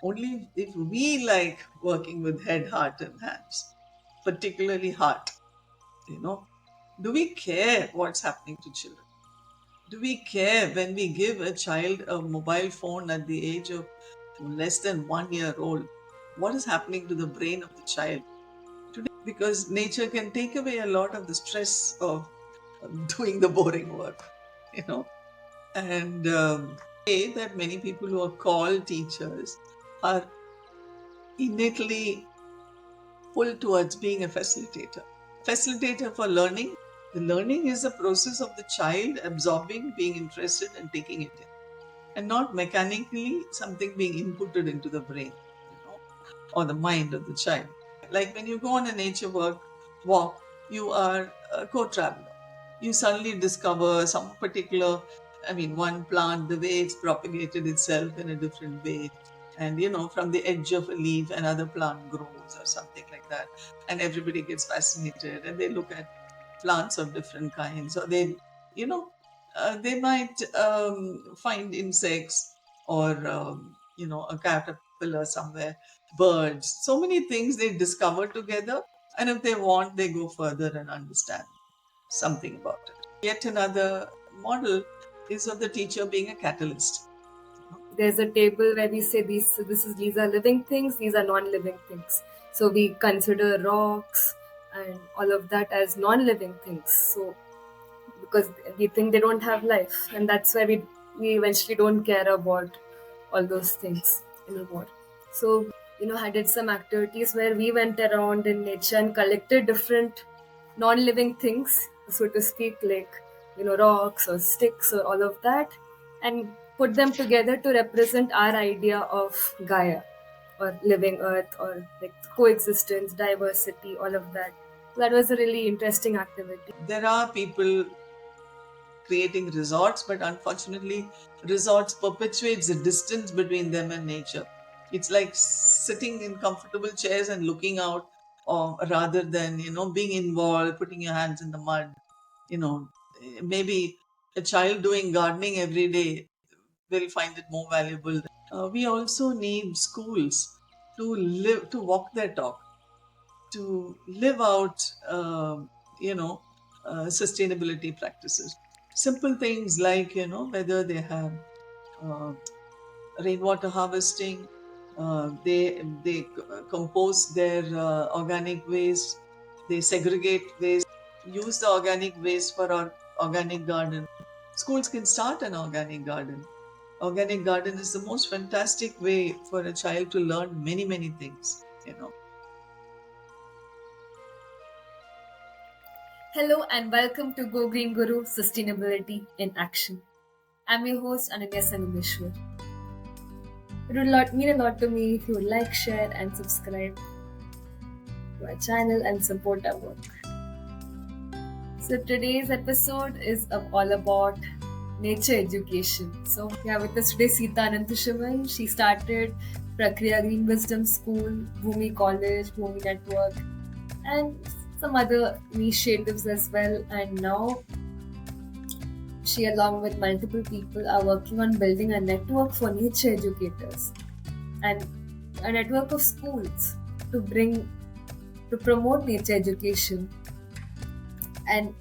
Only if we like working with head, heart, and hands, particularly heart, you know, do we care what's happening to children? Do we care when we give a child a mobile phone at the age of less than 1 year old? What is happening to the brain of the child today? Because nature can take away a lot of the stress of doing the boring work, you know. And say that many people who are called teachers are innately pulled towards being a facilitator. Facilitator for learning. The learning is a process of the child absorbing, being interested, and taking it in, and not mechanically something being inputted into the brain, or the mind of the child. Like when you go on a nature walk, you are a co-traveler. You suddenly discover some particular, one plant, the way it's propagated itself in a different way. And from the edge of a leaf, another plant grows or something like that. And everybody gets fascinated and they look at plants of different kinds, or you know, they might find insects or, a caterpillar somewhere, birds, so many things they discover together. And if they want, they go further and understand something about it. Yet another model is of the teacher being a catalyst. There's a table where we say these are living things, these are non-living things. So we consider rocks and all of that as non-living things. So because we think they don't have life, and that's why we eventually don't care about all those things anymore. So I did some activities where we went around in nature and collected different non-living things, so to speak, like rocks or sticks or all of that, and put them together to represent our idea of Gaia, or living earth, or like coexistence, diversity, all of that. That was a really interesting activity. There are people creating resorts, but unfortunately, resorts perpetuates the distance between them and nature. It's like sitting in comfortable chairs and looking out, or rather than being involved, putting your hands in the mud. You know, maybe a child doing gardening every day will find it more valuable. We also need schools to walk their talk, to live out, sustainability practices. Simple things like, whether they have uh, rainwater harvesting, they compost their organic waste, they segregate waste, use the organic waste for our organic garden. Schools can start an organic garden. Organic garden is the most fantastic way for a child to learn many, many things. Hello and welcome to Go Green Guru Sustainability in Action. I'm your host Ananya Sanumeshwar. It would mean a lot to me if you would like, share, and subscribe to our channel and support our work. So today's episode is all about nature education. So we have with us today Seetha Ananthasivan. She started Prakriya Green Wisdom School, Bhoomi College, Bhoomi Network, and some other initiatives as well. And now she, along with multiple people, are working on building a network for nature educators and a network of schools to promote nature education and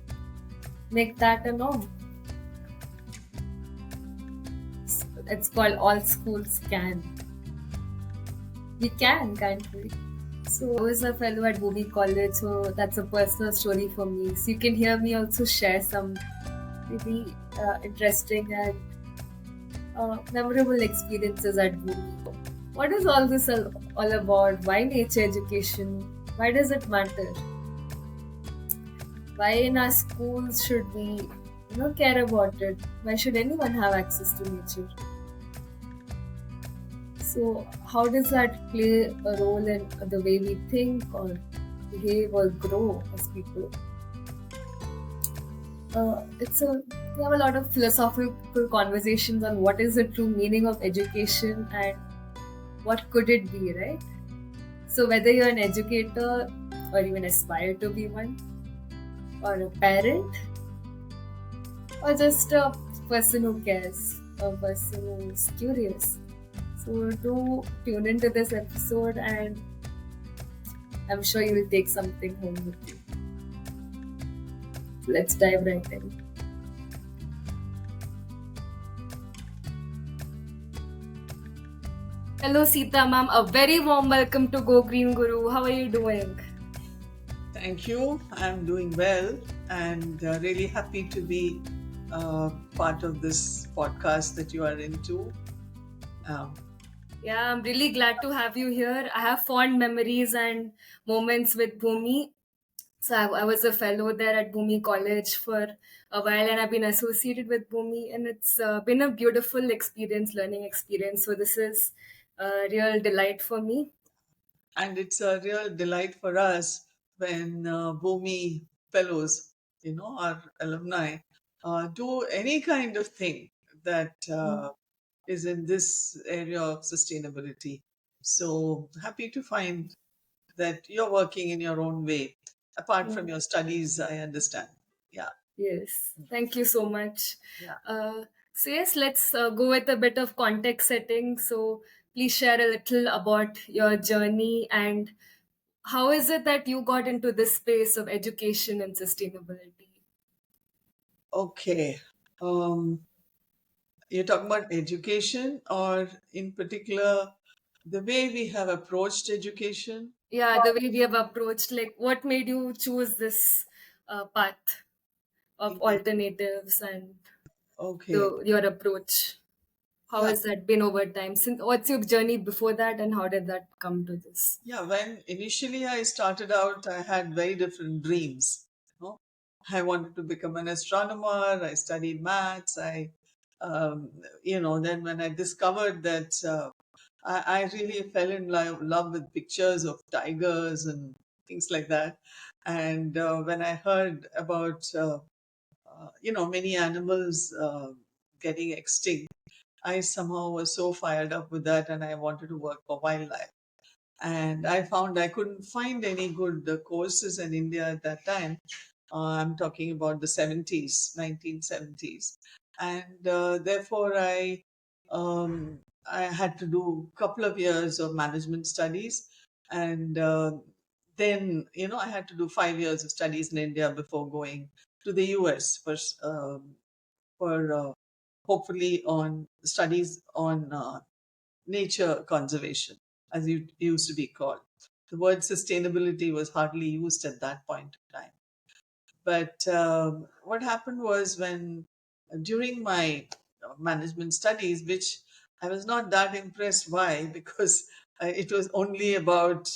make that a norm. It's called All Schools Can. We can, can't we? So I was a fellow at Bhoomi College, so that's a personal story for me. So you can hear me also share some really interesting and memorable experiences at Bhoomi. What is all this all about? Why nature education? Why does it matter? Why in our schools should we care about it? Why should anyone have access to nature? So how does that play a role in the way we think or behave or grow as people? We have a lot of philosophical conversations on what is the true meaning of education and what could it be, right? So whether you're an educator or even aspire to be one, or a parent, or just a person who cares, a person who is curious. So do tune into this episode, and I'm sure you will take something home with you. Let's dive right in. Hello, Seetha ma'am. A very warm welcome to Go Green Guru. How are you doing? Thank you. I'm doing well and really happy to be part of this podcast that you are into. Um, Yeah, I'm really glad to have you here. I have fond memories and moments with Bhoomi. So I was a fellow there at Bhoomi College for a while, and I've been associated with Bhoomi, and it's been a beautiful experience, learning experience. So this is a real delight for me. and it's a real delight for us when Bhoomi fellows, our alumni, do any kind of thing that is in this area of sustainability. So happy to find that you're working in your own way, apart from Mm. your studies, I understand. Yeah, Yes, thank you so much. yeah. So yes, let's go with a bit of context setting. So please share a little about your journey and how is it that you got into this space of education and sustainability? Okay. Um, you're talking about education, or in particular, the way we have approached education? Yeah, the way we have approached, like what made you choose this path of Yeah. alternatives and Okay. the your approach? How Yeah. has that been over time? Since what's your journey before that, and how did that come to this? Yeah. When initially I started out, I had very different dreams. You know, I wanted to become an astronomer. I studied maths. Um, then when I discovered that I really fell in love with pictures of tigers and things like that. And when I heard about, many animals getting extinct, I somehow was so fired up with that and I wanted to work for wildlife. And I found I couldn't find any good courses in India at that time. I'm talking about the 70s, 1970s. And therefore, I had to do a couple of years of management studies. And then, I had to do 5 years of studies in India before going to the US for hopefully on studies on nature conservation, as it used to be called. The word sustainability was hardly used at that point in time. But what happened was when, during my management studies, which I was not that impressed by because it was only about,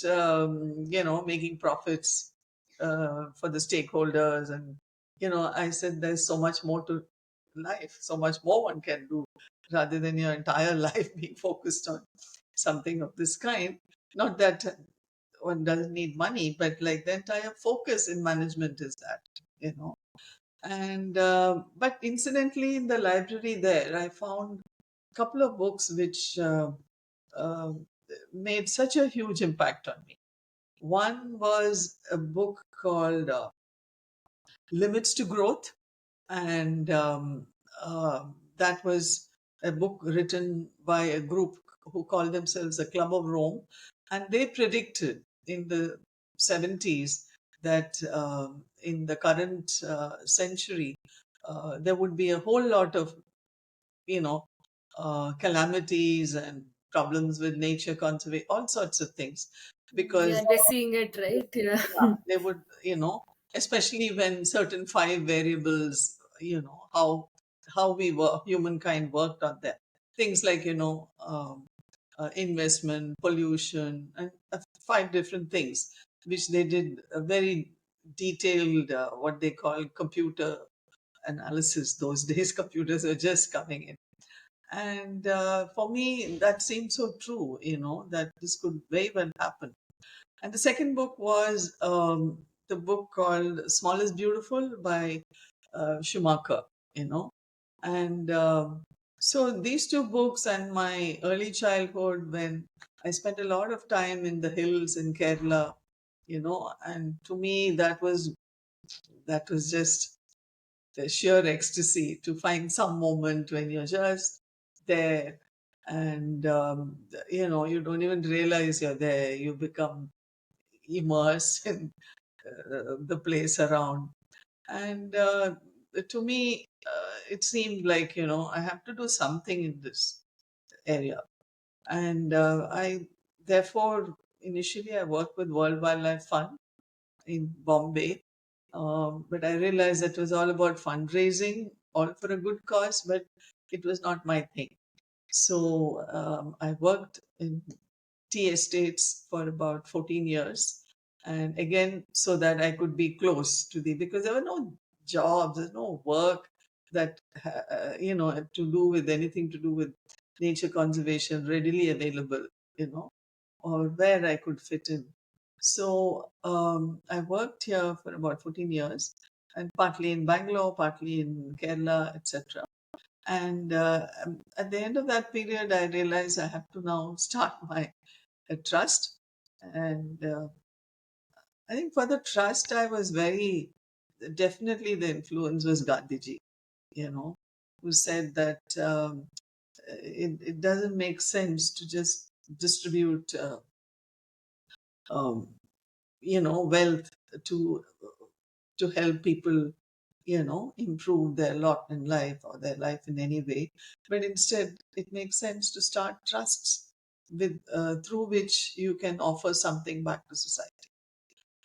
making profits for the stakeholders. And, I said there's so much more to life, so much more one can do rather than your entire life being focused on something of this kind. Not that one doesn't need money, but like the entire focus in management is that, you know. And but incidentally, in the library there, I found a couple of books which uh, made such a huge impact on me. One was a book called Limits to Growth, and that was a book written by a group who called themselves the Club of Rome, and they predicted in the 70s that in the current century there would be a whole lot of you know calamities and problems with nature conservation, all sorts of things, Yeah, because we're seeing it, right? Yeah. yeah, they would, especially when certain five variables, how we were, humankind worked on them. Things like, investment, pollution, and five different things, which they did a very detailed, what they call computer analysis. Those days, computers were just coming in. And for me, that seemed so true, that this could very well happen. And the second book was the book called Small is Beautiful by Schumacher, you know. And so these two books and my early childhood, when I spent a lot of time in the hills in Kerala, and to me that was just the sheer ecstasy to find some moment when you're just there And you don't even realize you're there. You become immersed in the place around. And to me, it seemed like, I have to do something in this area. And I, therefore, initially I worked with World Wildlife Fund in Bombay. But I realized it was all about fundraising, all for a good cause, but it was not my thing. So I worked in tea estates for about 14 years. And again, so that I could be close to because there were no jobs, there's no work that, had to do with anything to do with nature conservation readily available, or where I could fit in. So I worked here for about 14 years, and partly in Bangalore, partly in Kerala, etc. And at the end of that period, I realized I have to now start my trust. And I think for the trust, I was very definitely, the influence was Gandhiji, who said that it doesn't make sense to just distribute, um, wealth to help people, improve their lot in life or their life in any way. But instead, it makes sense to start trusts with through which you can offer something back to society.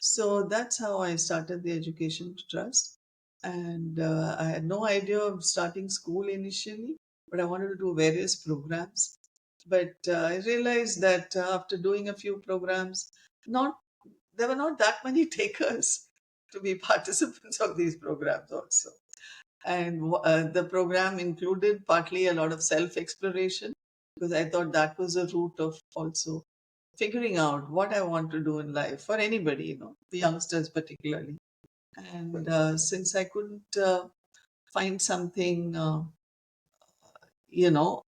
So that's how I started the Education Trust. And I had no idea of starting school initially, but I wanted to do various programs. But I realized that after doing a few programs, not there were not that many takers to be participants of these programs also. And the program included partly a lot of self exploration, because I thought that was a route of also figuring out what I want to do in life for anybody, the youngsters particularly. And since I couldn't find something, you know,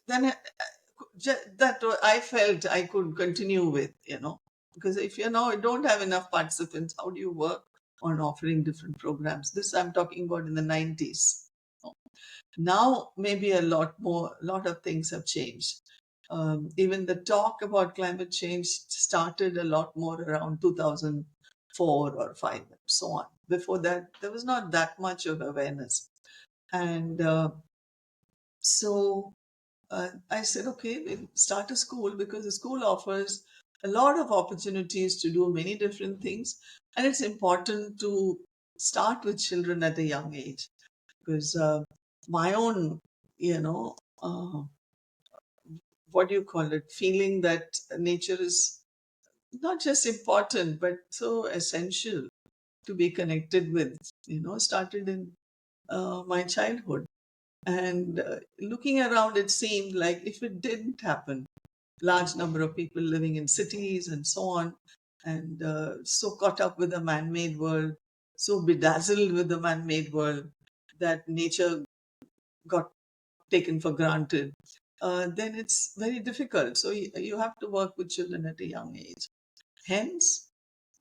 then that I felt I could continue with, because if don't have enough participants, how do you work on offering different programs? This I'm talking about in the 90s. Now, maybe a lot of things have changed. Even the talk about climate change started a lot more around 2004 or 5 and so on. Before that, there was not that much of awareness. And so I said, okay, we'll start a school, because the school offers a lot of opportunities to do many different things. And it's important to start with children at a young age, because my own, you know, uh, what do you call it, feeling that nature is not just important, but so essential to be connected with, started in my childhood. And looking around, it seemed like if it didn't happen, large number of people living in cities and so on, and so caught up with the man-made world, so bedazzled with the man-made world, that nature got taken for granted, then it's very difficult. So you have to work with children at a young age. Hence,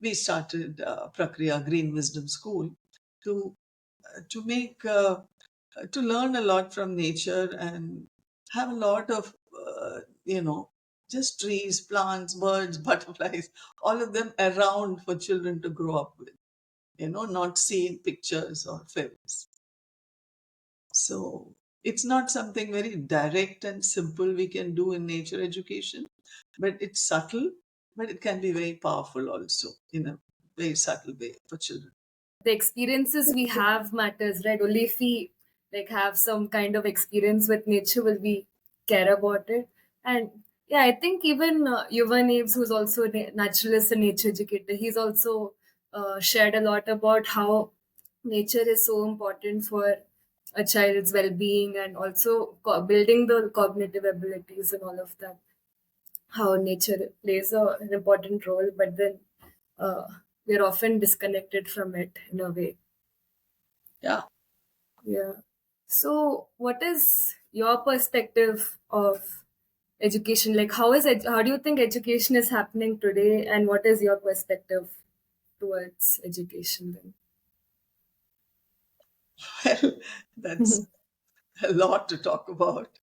we started Prakriya Green Wisdom School to make to learn a lot from nature and have a lot of just trees, plants, birds, butterflies, all of them around for children to grow up with. Not see in pictures or films. So it's not something very direct and simple we can do in nature education, but it's subtle, but it can be very powerful also in a very subtle way for children. The experiences we have matters, right? Only if we like have some kind of experience with nature will we care about it. And yeah, I think even Yuvan Ames, who's also a naturalist and nature educator, he's also shared a lot about how nature is so important for a child's well-being, and also building the cognitive abilities and all of that, how nature plays an important role, but then uh, we're often disconnected from it in a way. Yeah. Yeah. So, what is your perspective of education? Like, how do you think education is happening today, and what is your perspective towards education Well, then? that's a lot to talk about.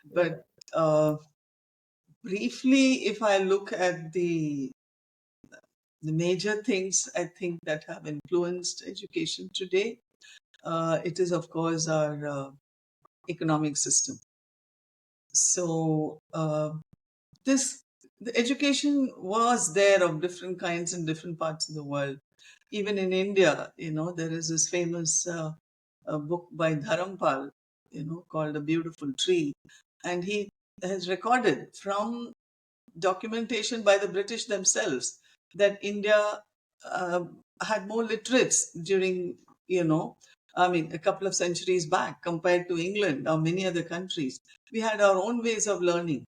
Yeah. But uh, briefly, if I look at the major things I think that have influenced education today, it is, of course, our economic system. So, this the education was there of different kinds in different parts of the world. Even in India, there is this famous book by Dharampal, called A Beautiful Tree. And he has recorded from documentation by the British themselves that India uh, had more literates during, I mean, a couple of centuries back compared to England or many other countries. We had our own ways of learning.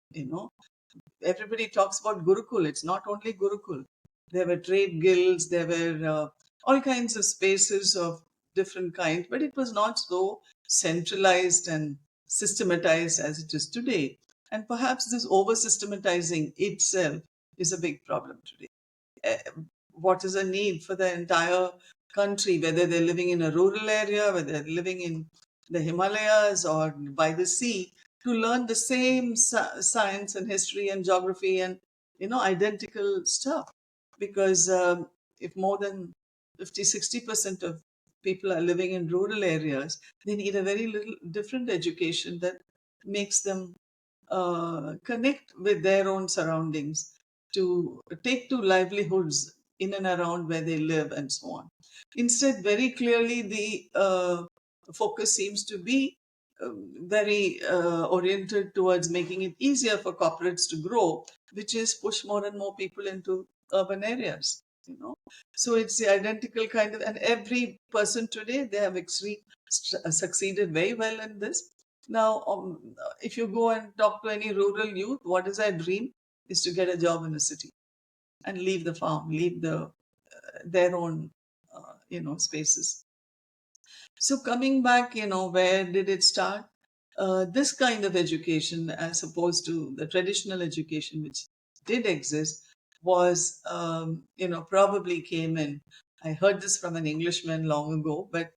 Everybody talks about Gurukul. It's not only Gurukul. There were trade guilds, there were all kinds of spaces of different kinds, but it was not so centralized and systematized as it is today. And perhaps this over systematizing itself is a big problem today. What is a need for the entire country, whether they're living in a rural area, whether they're living in the Himalayas or by the sea, to learn the same science and history and geography and identical stuff. Because if more than 50-60% of people are living in rural areas, they need a very little different education that makes them connect with their own surroundings, to take to livelihoods in and around where they live and so on. Instead, very clearly, the focus seems to be very oriented towards making it easier for corporates to grow, which is push more and more people into urban areas. So it's the identical kind of, and every person today, they have succeeded very well in this. Now, if you go and talk to any rural youth, what is their dream? Is to get a job in a city and leave the farm, leave their own, spaces. So coming back, where did it start? This kind of education, as opposed to the traditional education which did exist, was, probably came in. I heard this from an Englishman long ago, but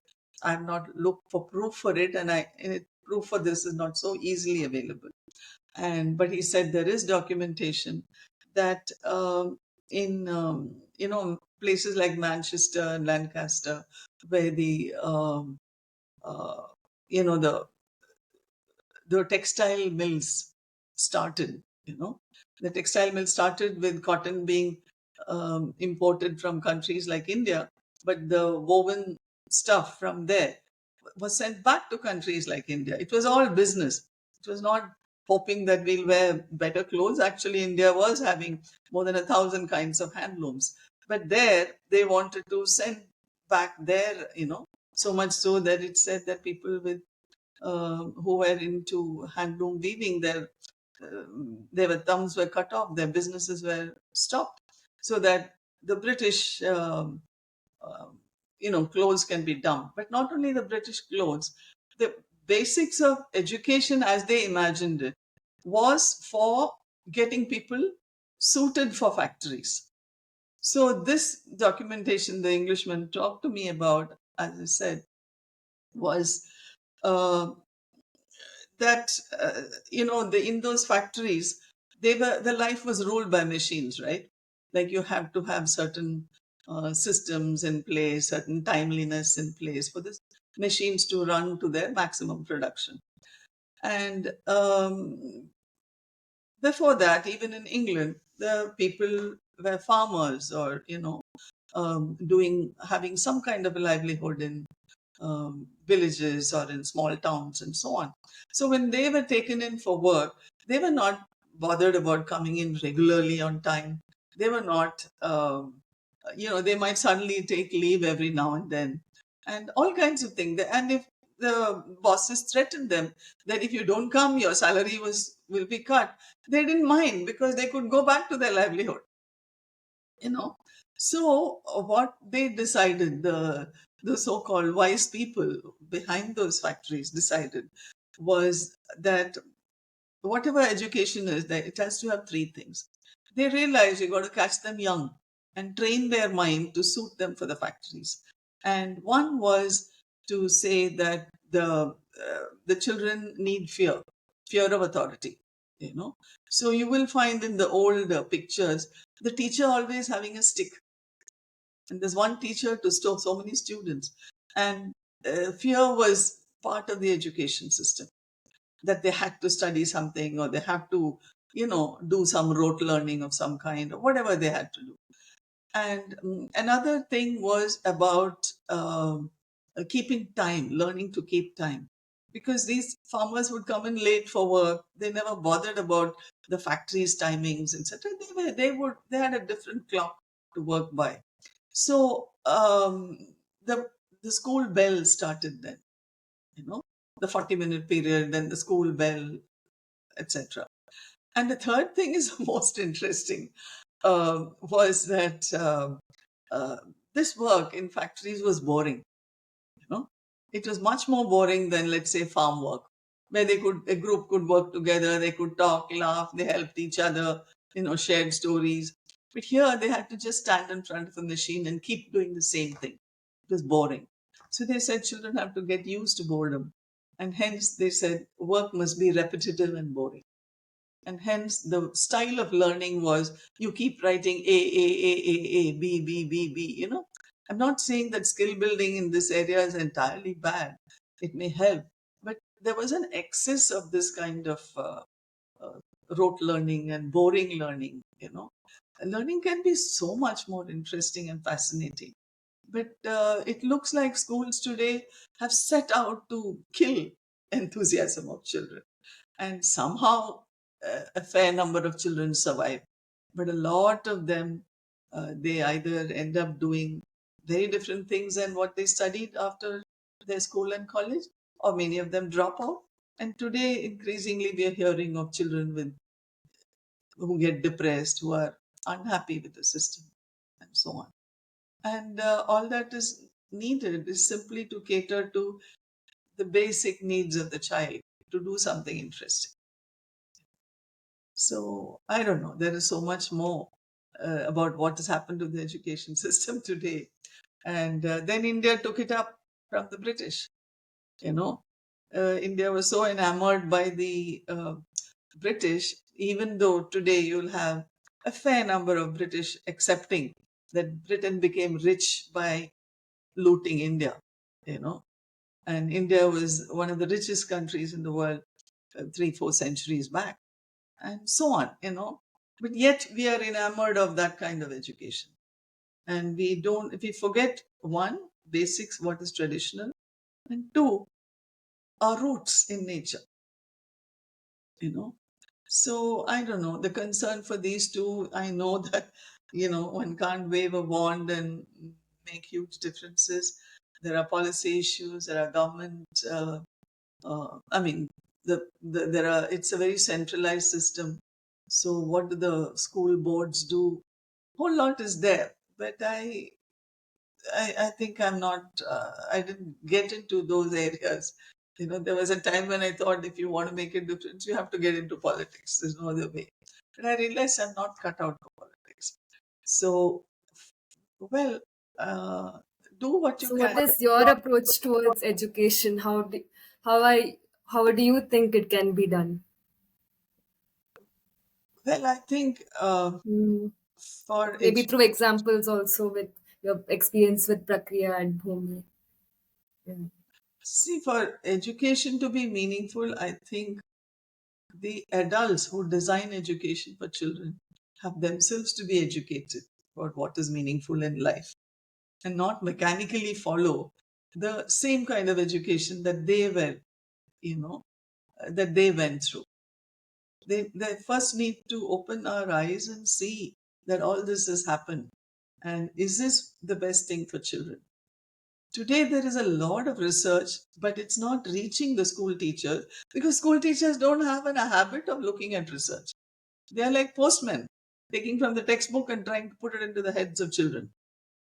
I've not looked for proof for it, and proof for this is not so easily available. But he said there is documentation that in places like Manchester and Lancaster, where uh, the textile mills started. The textile mills started with cotton being imported from countries like India, but the woven stuff from there was sent back to countries like India. It was all business. It was not hoping that we'll wear better clothes. Actually, India was having more than 1,000 kinds of handlooms. But there, they wanted to send back there, so much so that it said that people who were into handloom weaving, their thumbs were cut off, their businesses were stopped, so that the British um, clothes can be dumped. But not only the British clothes, the basics of education as they imagined it was for getting people suited for factories. So this documentation the Englishman talked to me about, as I said, was uh, that in those factories, the life was ruled by machines, right? Like you have to have certain systems in place, certain timeliness in place for the machines to run to their maximum production. And before that, even in England, the people were farmers, or having some kind of a livelihood in villages or in small towns and so on. So when they were taken in for work, they were not bothered about coming in regularly on time. They were not, they might suddenly take leave every now and then, and all kinds of things. And if the bosses threatened them that if you don't come, your salary will be cut, they didn't mind because they could go back to their livelihood you know so what they decided, the so-called wise people behind those factories decided, was that whatever education is, that it has to have three things. They realized you got to catch them young and train their mind to suit them for the factories. And one was to say that the children need fear of authority. you know. So you will find in the old pictures, the teacher always having a stick. And there's one teacher to so many students. And fear was part of the education system, that they had to study something or they have to, do some rote learning of some kind or whatever they had to do. And another thing was about keeping time, learning to keep time. Because these farmers would come in late for work. They never bothered about the factory's timings, etc. They had a different clock to work by. So the the school bell started then, the 40-minute period, then the school bell, etc. And the third thing is most interesting, was that uh, this work in factories was boring. You know, it was much more boring than, let's say, farm work, where a group could work together, they could talk, laugh, they helped each other, shared stories. But here they had to just stand in front of a machine and keep doing the same thing. It was boring. So they said children have to get used to boredom. And hence they said work must be repetitive and boring. And hence the style of learning was you keep writing A, B, B, B, B. I'm not saying that skill building in this area is entirely bad. It may help. But there was an excess of this kind of uh, rote learning and boring learning. Learning can be so much more interesting and fascinating. But it looks like schools today have set out to kill enthusiasm of children. And somehow a fair number of children survive. But a lot of them, they either end up doing very different things than what they studied after their school and college, or many of them drop out. And today, increasingly, we are hearing of children who get depressed, who are unhappy with the system, and so on. And all that is needed is simply to cater to the basic needs of the child, to do something interesting. So I don't know. There is so much more about what has happened to the education system today. And then India took it up from the British. You know, India was so enamored by the British, even though today you'll have a fair number of British accepting that Britain became rich by looting India. You know, and India was one of the richest countries in the world 3, 4 centuries back, and so on. But yet we are enamored of that kind of education. And we forget one, basics, what is traditional, and two, our roots in nature. So I don't know, the concern for these two, I know that, one can't wave a wand and make huge differences. There are policy issues, there are government, I mean, there are, it's a very centralized system. So what do the school boards do? Whole lot is there, but I think I'm not. I didn't get into those areas. There was a time when I thought if you want to make a difference, you have to get into politics. There's no other way. But I realized I'm not cut out for politics. So, well, uh, do what you So, what can. is your approach towards education? How I how do you think it can be done? Well, I think Mm, for maybe through examples also with your experience with Prakriya and Bhoomi. Yeah. see, for education to be meaningful, I think the adults who design education for children have themselves to be educated about what is meaningful in life, and not mechanically follow the same kind of education that you know, that they went through. They first need to open our eyes and see that all this has happened. And is this the best thing for children? Today, there is a lot of research, but it's not reaching the school teachers because school teachers don't have a habit of looking at research. They are like postmen, taking from the textbook and trying to put it into the heads of children.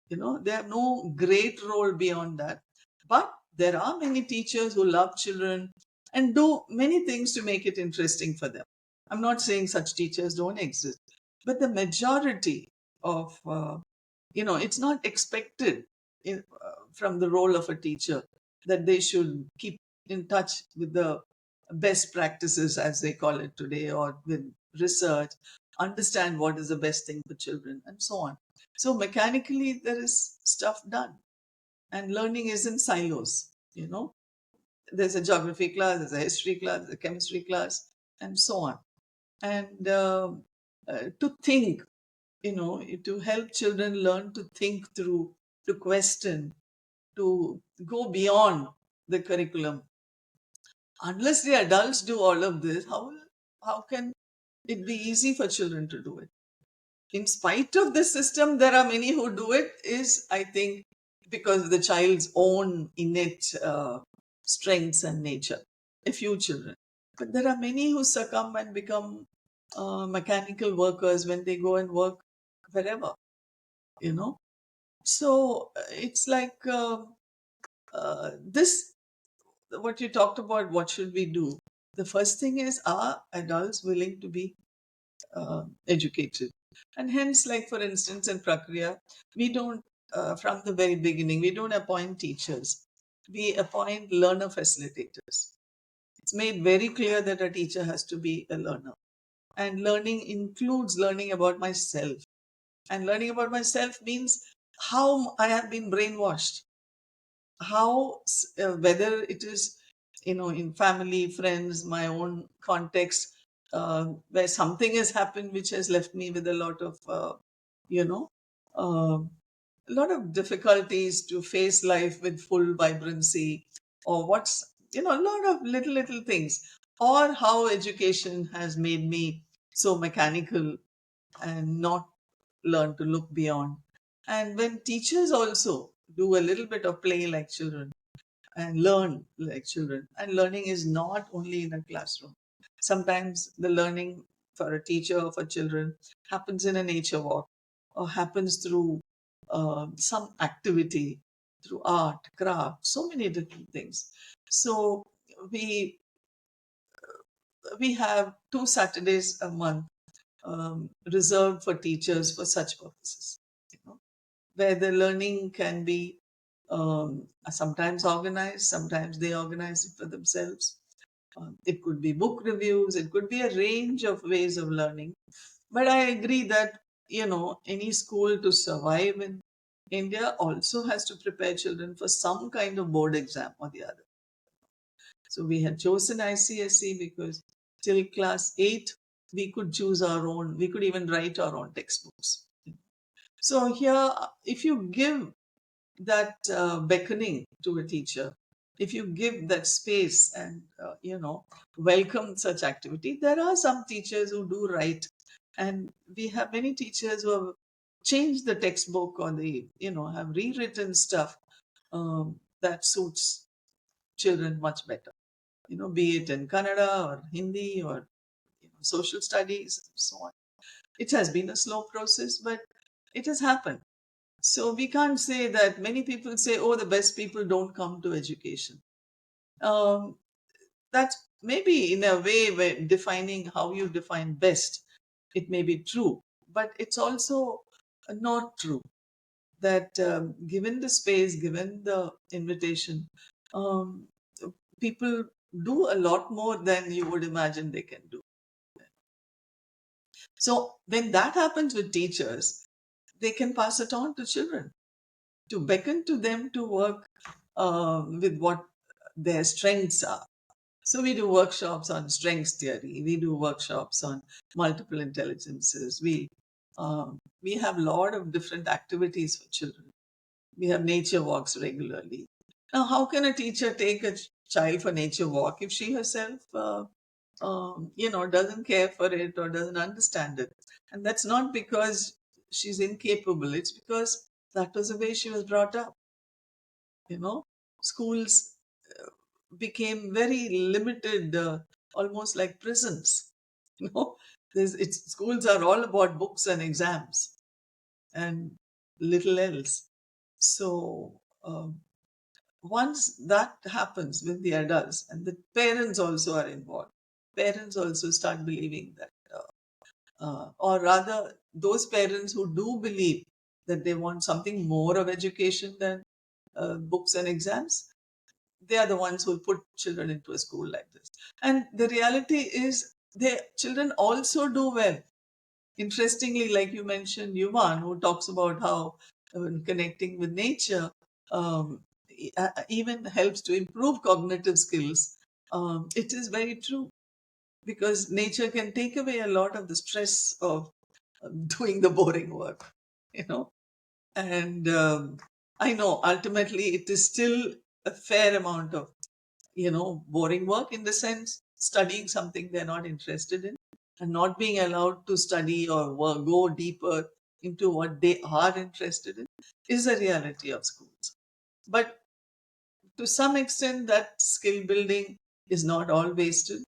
They have no great role beyond that. But there are many teachers who love children and do many things to make it interesting for them. I'm not saying such teachers don't exist, but the majority of, it's not expected from the role of a teacher that they should keep in touch with the best practices, as they call it today, or with research, understand what is the best thing for children, and so on. So mechanically, there is stuff done, and learning is in silos. There's a geography class, there's a history class, there's a chemistry class, and so on. And to think, to help children learn to think through, to question, to go beyond the curriculum. Unless the adults do all of this, how can it be easy for children to do it? In spite of the system, there are many who do it, is, I think, because of the child's own innate strengths and nature. A few children. But there are many who succumb and become mechanical workers when they go and work wherever, you know. So it's like this, what you talked about, what should we do? The first thing is, are adults willing to be educated? And hence, like for instance, in Prakriya, we don't, from the very beginning, we don't appoint teachers. We appoint learner facilitators. It's made very clear that a teacher has to be a learner. And learning includes learning about myself. And learning about myself means how I have been brainwashed, how, whether it is, in family, friends, my own context, where something has happened which has left me with a lot of, you know, uh, a lot of difficulties to face life with full vibrancy, or a lot of little things, or how education has made me so mechanical and not learn to look beyond. And when teachers also do a little bit of play like children and learn like children, and learning is not only in a classroom. Sometimes the learning for a teacher or for children happens in a nature walk, or happens through some activity, through art, craft, so many different things. So we we have 2 Saturdays a month reserved for teachers for such purposes, where the learning can be sometimes organized, sometimes they organize it for themselves. It could be book reviews, it could be a range of ways of learning. But I agree that, any school to survive in India also has to prepare children for some kind of board exam or the other. So we had chosen ICSE because till class 8, we could choose our own, we could even write our own textbooks. So here, if you give that beckoning to a teacher, if you give that space and, welcome such activity, there are some teachers who do right. And we have many teachers who have changed the textbook, or have rewritten stuff that suits children much better, be it in Kannada or Hindi or social studies and so on. It has been a slow process, but it has happened. So we can't say that. Many people say, oh, the best people don't come to education. Um, that's maybe in a way where defining how you define best, it may be true, but it's also not true that given the space, given the invitation, um, people do a lot more than you would imagine they can do. So when that happens with teachers, they can pass it on to children, to beckon to them to work with what their strengths are. So we do workshops on strengths theory. We do workshops on multiple intelligences. We have a lot of different activities for children. We have nature walks regularly. Now, how can a teacher take a child for nature walk if she herself, doesn't care for it or doesn't understand it? And that's not because she's incapable. It's because that was the way she was brought up. Schools became very limited, almost like prisons. You know, schools are all about books and exams and little else. So once that happens with the adults, and the parents also are involved, parents also start believing that, or rather, those parents who do believe that they want something more of education than books and exams, they are the ones who will put children into a school like this. And the reality is, their children also do well. Interestingly, like you mentioned, Yuvan, who talks about how connecting with nature even helps to improve cognitive skills. It is very true, because nature can take away a lot of the stress of doing the boring work, you know. And I know ultimately it is still a fair amount of, boring work, in the sense studying something they're not interested in and not being allowed to study or go deeper into what they are interested in is a reality of schools. But to some extent, that skill building is not all wasted,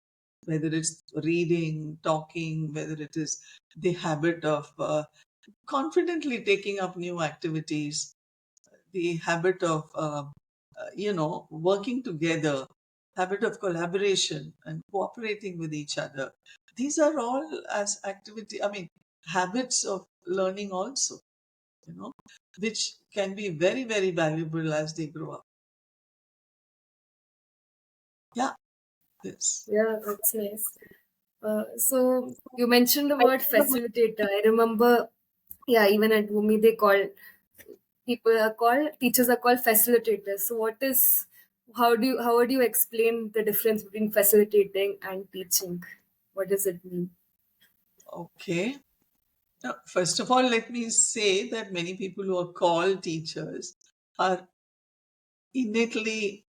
whether it's reading, talking, whether it is the habit of confidently taking up new activities, the habit of working together, habit of collaboration and cooperating with each other. These are all as activity, I mean, habits of learning also, you know, which can be very, very valuable as they grow up. Yeah, this. Yeah, that's nice. So you mentioned the word facilitator. I remember, yeah, even at Bhoomi, they call teachers are called facilitators. So how would you explain the difference between facilitating and teaching? What does it mean? Okay. Now, first of all, let me say that many people who are called teachers are innately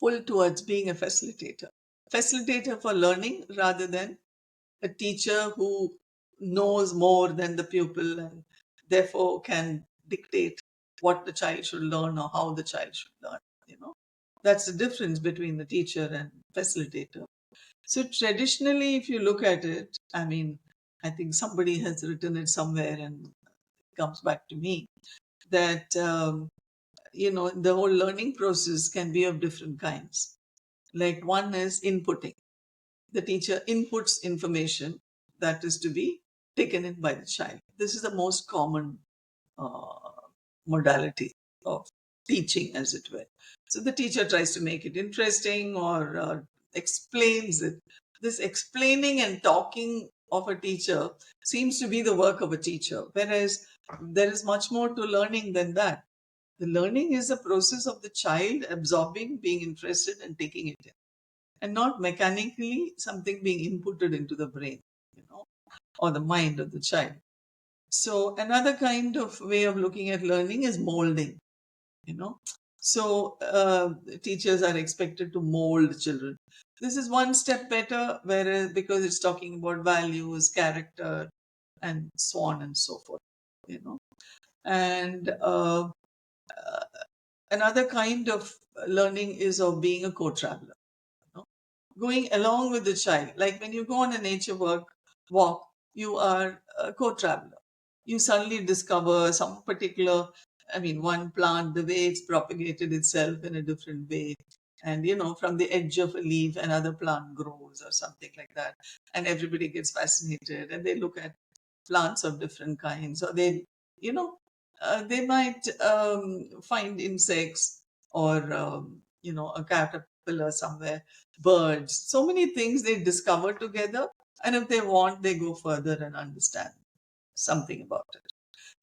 pulled towards being a facilitator. Facilitator for learning rather than a teacher who knows more than the pupil and therefore can dictate what the child should learn or how the child should learn. You know, that's the difference between the teacher and facilitator. So traditionally, if you look at it, I mean, I think somebody has written it somewhere and it comes back to me that, the whole learning process can be of different kinds. Like one is inputting. The teacher inputs information that is to be taken in by the child. This is the most common uh, modality of teaching, as it were. So the teacher tries to make it interesting or explains it. This explaining and talking of a teacher seems to be the work of a teacher, whereas there is much more to learning than that. The learning is a process of the child absorbing, being interested, and taking it in, and not mechanically something being inputted into the brain, or the mind of the child. So another kind of way of looking at learning is molding, you know. So teachers are expected to mold children. This is one step better, whereas because it's talking about values, character, and so on and so forth, you know. And another kind of learning is of being a co-traveler, know, going along with the child. Like when you go on a nature walk, you are a co-traveler. You suddenly discover some particular, I mean, one plant, the way it's propagated itself in a different way. And, from the edge of a leaf, another plant grows or something like that. And everybody gets fascinated and they look at plants of different kinds, or you know, they might find insects or, a caterpillar somewhere, birds, so many things they discover together. And if they want, they go further and understand something about it.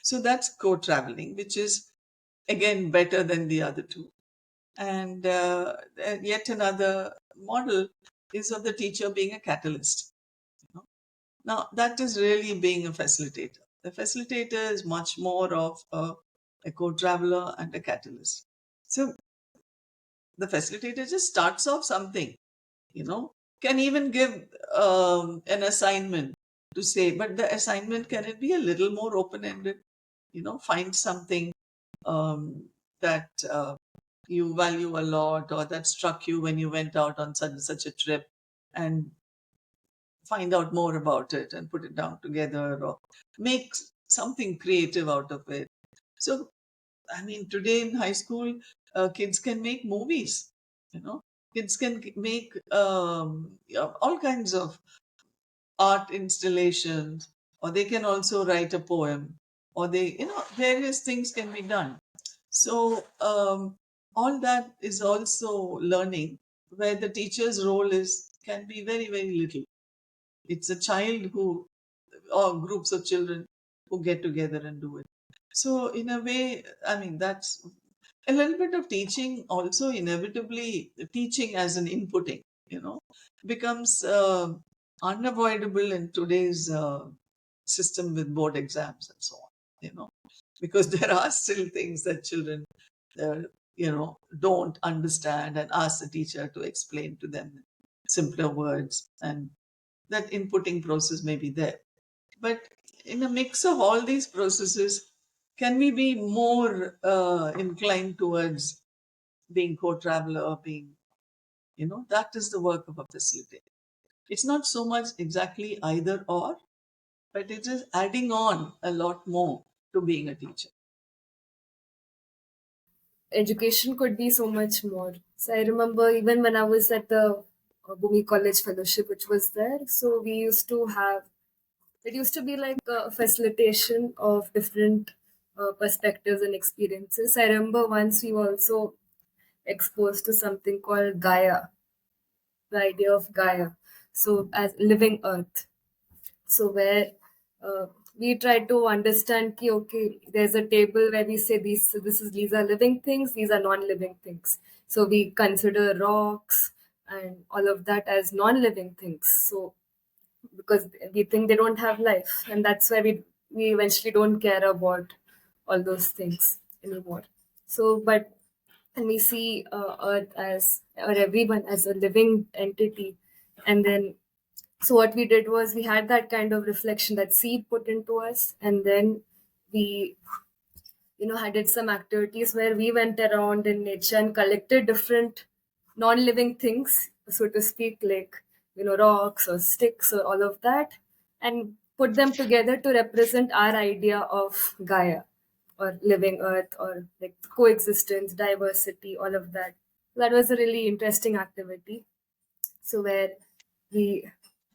So that's co-traveling, which is again better than the other two. And yet another model is of the teacher being a catalyst. You know? Now, that is really being a facilitator. The facilitator is much more of a co-traveler and a catalyst. So the facilitator just starts off something, can even give an assignment to say, but the assignment, can it be a little more open-ended? Find something that you value a lot, or that struck you when you went out on such and such a trip, and find out more about it and put it down together, or make something creative out of it. So, I mean, today in high school, kids can make movies, you know, kids can make all kinds of art installations, or they can also write a poem, or various things can be done. So, all that is also learning, where the teacher's role is can be very, very little. It's a child who, or groups of children who get together and do it. So in a way, I mean, that's a little bit of teaching. Also, inevitably, teaching as an inputting, becomes unavoidable in today's system with board exams and so on. Because there are still things that children, uh, don't understand and ask the teacher to explain to them in simpler words, and that inputting process may be there. But in a mix of all these processes, can we be more inclined towards being co-traveler, that is the work of a facilitator. It's not so much exactly either or, but it is adding on a lot more to being a teacher. Education could be so much more. So I remember even when I was at the Bhoomi College fellowship, which was there, so we used to have, it used to be like a facilitation of different perspectives and experiences. I remember once we were also exposed to something called Gaia, the idea of Gaia. So as living earth. So where uh, we try to understand ki, okay, there's a table where we say these are living things, these are non-living things. So we consider rocks and all of that as non-living things. So because we think they don't have life, and that's why we eventually don't care about all those things anymore. So but and we see earth as, or everyone as, a living entity. And then so what we did was we had that kind of reflection, that seed put into us, and then we I did some activities where we went around in nature and collected different non-living things, so to speak, like rocks or sticks or all of that, and put them together to represent our idea of Gaia, or living earth, or like coexistence, diversity, all of that. That was a really interesting activity. So where we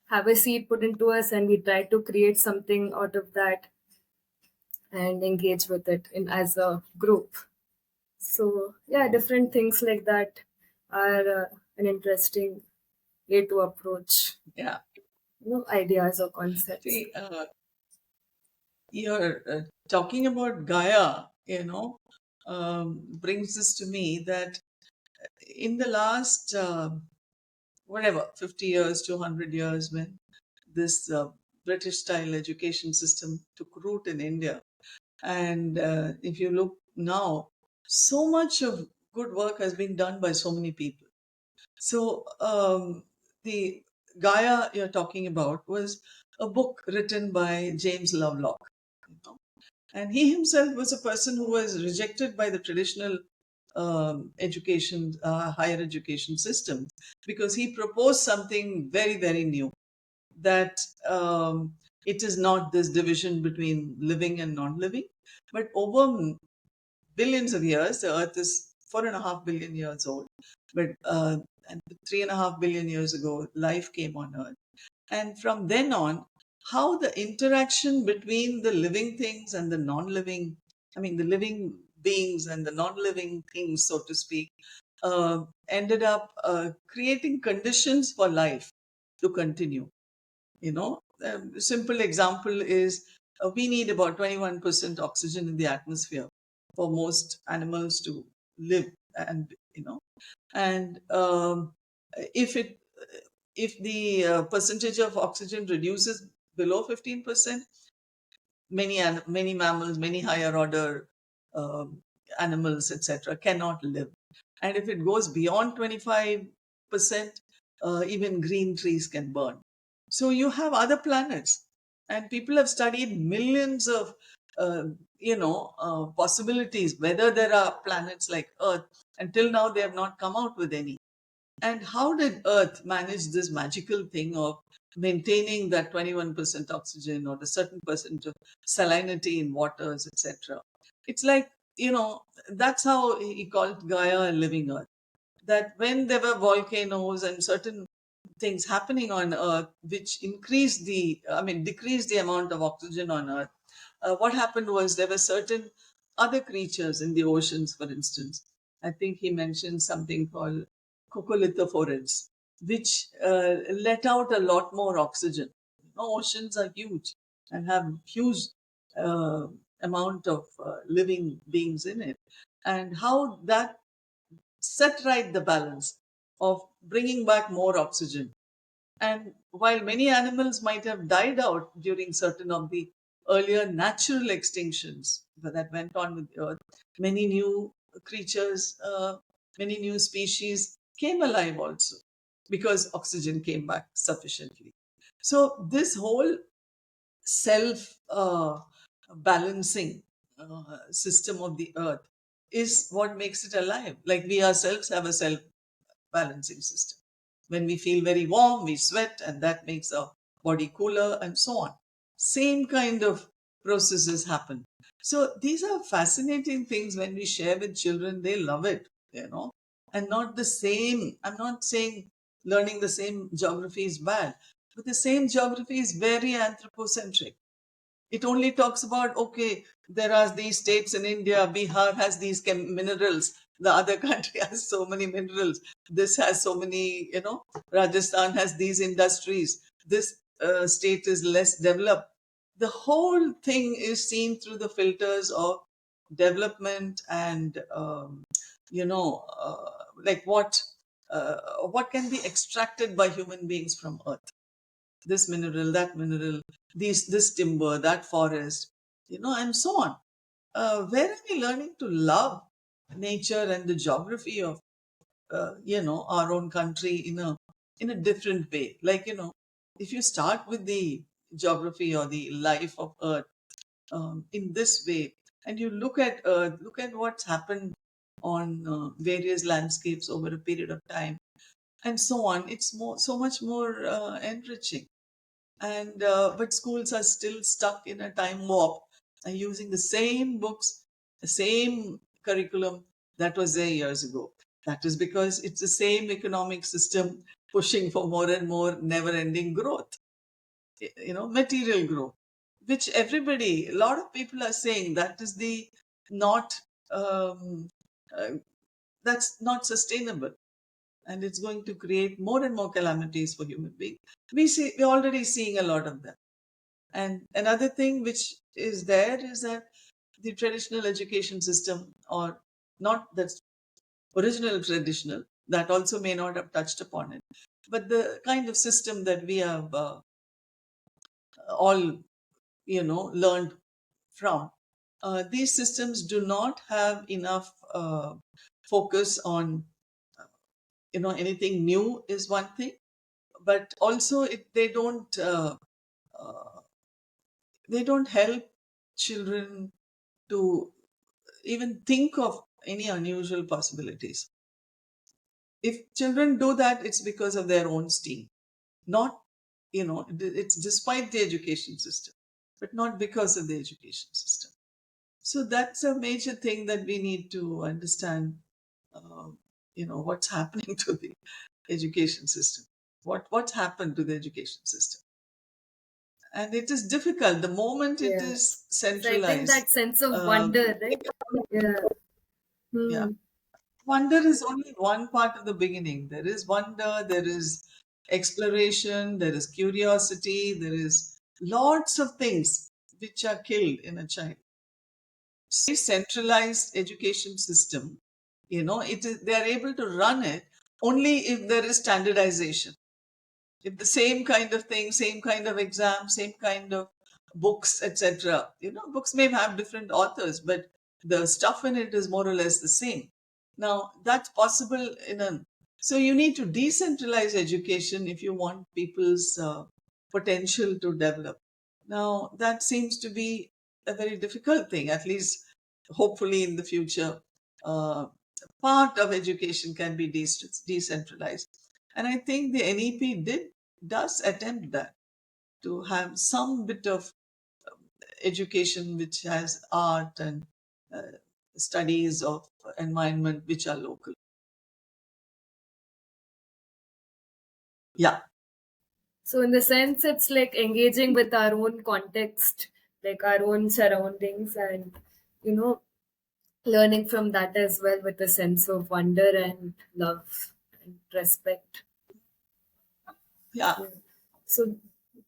have a seed put into us and we try to create something out of that and engage with it in as a group. So yeah, different things like that are an interesting way to approach Yeah. ideas or concepts. See, you're talking about Gaia, brings this to me that in the last, whatever, 50 years, 200 years, when this British style education system took root in India, and if you look now, so much of good work has been done by so many people. So the Gaia you're talking about was a book written by James Lovelock. You know? And he himself was a person who was rejected by the traditional education, higher education system, because he proposed something very, very new, that it is not this division between living and non-living, but over billions of years, the Earth is 4.5 billion years old, but and 3.5 billion years ago, life came on Earth. And from then on, how the interaction between the living things and the non-living, I mean, the living beings and the non-living things, so to speak, ended up creating conditions for life to continue. A simple example is we need about 21% oxygen in the atmosphere for most animals to live, and and if it if the percentage of oxygen reduces below 15%, many mammals, many higher order um, animals, etc., cannot live. And if it goes beyond 25%, even green trees can burn. So you have other planets, and people have studied millions of uh, possibilities whether there are planets like Earth. Until now, they have not come out with any. And how did Earth manage this magical thing of maintaining that 21% oxygen or the certain percent of salinity in waters, etc.? It's like, that's how he called Gaia a living Earth. That when there were volcanoes and certain things happening on Earth which decreased the amount of oxygen on Earth, what happened was there were certain other creatures in the oceans, for instance, I think he mentioned something called coccolithophorids, which let out a lot more oxygen. Oceans are huge and have huge uh, amount of living beings in it, and how that set right the balance of bringing back more oxygen. And while many animals might have died out during certain of the earlier natural extinctions that went on with the earth, many new creatures, many new species came alive also because oxygen came back sufficiently. So, this whole self balancing system of the earth is what makes it alive. Like we ourselves have a self balancing system. When we feel very warm, we sweat, and that makes our body cooler, and so on. Same kind of processes happen. So these are fascinating things when we share with children, they love it. And not the same. I'm not saying learning the same geography is bad, but the same geography is very anthropocentric. It only talks about, okay, there are these states in India, Bihar has these minerals, the other country has so many minerals, this has so many, Rajasthan has these industries, this state is less developed. The whole thing is seen through the filters of development and, like what can be extracted by human beings from earth, this mineral, that mineral, this timber, that forest, and so on. Where are we learning to love nature and the geography of, our own country in a different way? Like, if you start with the geography or the life of Earth in this way, and you look at Earth, look at what's happened on various landscapes over a period of time, and so on. It's so much more enriching. And but schools are still stuck in a time warp and using the same books, the same curriculum that was there years ago. That is because it's the same economic system pushing for more and more never-ending growth, material growth, which everybody, a lot of people are saying that is the not um, uh, that's not sustainable, and it's going to create more and more calamities for human beings. We're already seeing a lot of them. And another thing which is there is that the traditional education system, or not the original traditional, that also may not have touched upon it, but the kind of system that we have all, learned from, these systems do not have enough focus on, anything new is one thing, but also they don't help children to even think of any unusual possibilities. If children do that, it's because of their own steam, not, it's despite the education system, but not because of the education system. So that's a major thing that we need to understand, uh, what's happening to the education system. What's happened to the education system? And it is difficult. The moment it Yeah. is So I think centralized, that sense of uh, wonder, right? Yeah. yeah, Hmm. wonder is only one part of the beginning. There is wonder, there is exploration, there is curiosity, there is lots of things which are killed in a child. Centralized education system, they are able to run it only if there is standardization. If the same kind of thing, same kind of exam, same kind of books, etc. Books may have different authors, but the stuff in it is more or less the same. Now, that's possible so you need to decentralize education if you want people's potential to develop. Now, that seems to be a very difficult thing, at least hopefully in the future. Part of education can be decentralized. And I think the NEP does attempt that, to have some bit of education which has art and uh, studies of environment which are local. Yeah. So in the sense, it's like engaging with our own context, like our own surroundings, and you know, learning from that as well with a sense of wonder and love and respect. Yeah, Yeah. So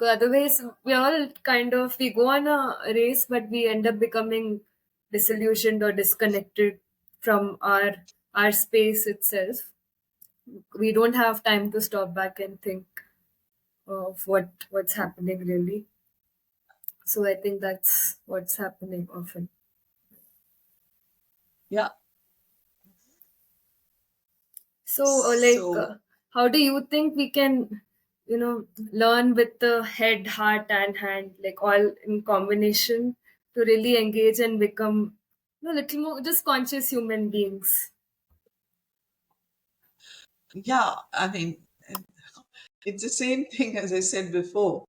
otherwise, we all kind of we go on a race, but we end up becoming disillusioned or disconnected from our space itself. We don't have time to stop back and think of what's happening really. So I think that's what's happening often. yeah. So, So, how do you think we can, learn with the head, heart, and hand, like all in combination, to really engage and become, little more just conscious human beings? yeah, I mean, it's the same thing as I said before.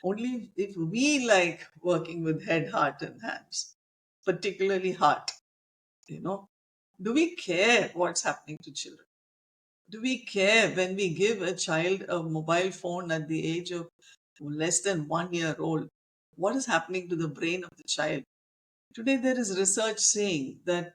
Only if we like working with head, heart, and hands, particularly heart, you know, do we care what's happening to children? Do we care when we give a child a mobile phone at the age of less than 1 year old? What is happening to the brain of the child? Today, there is research saying that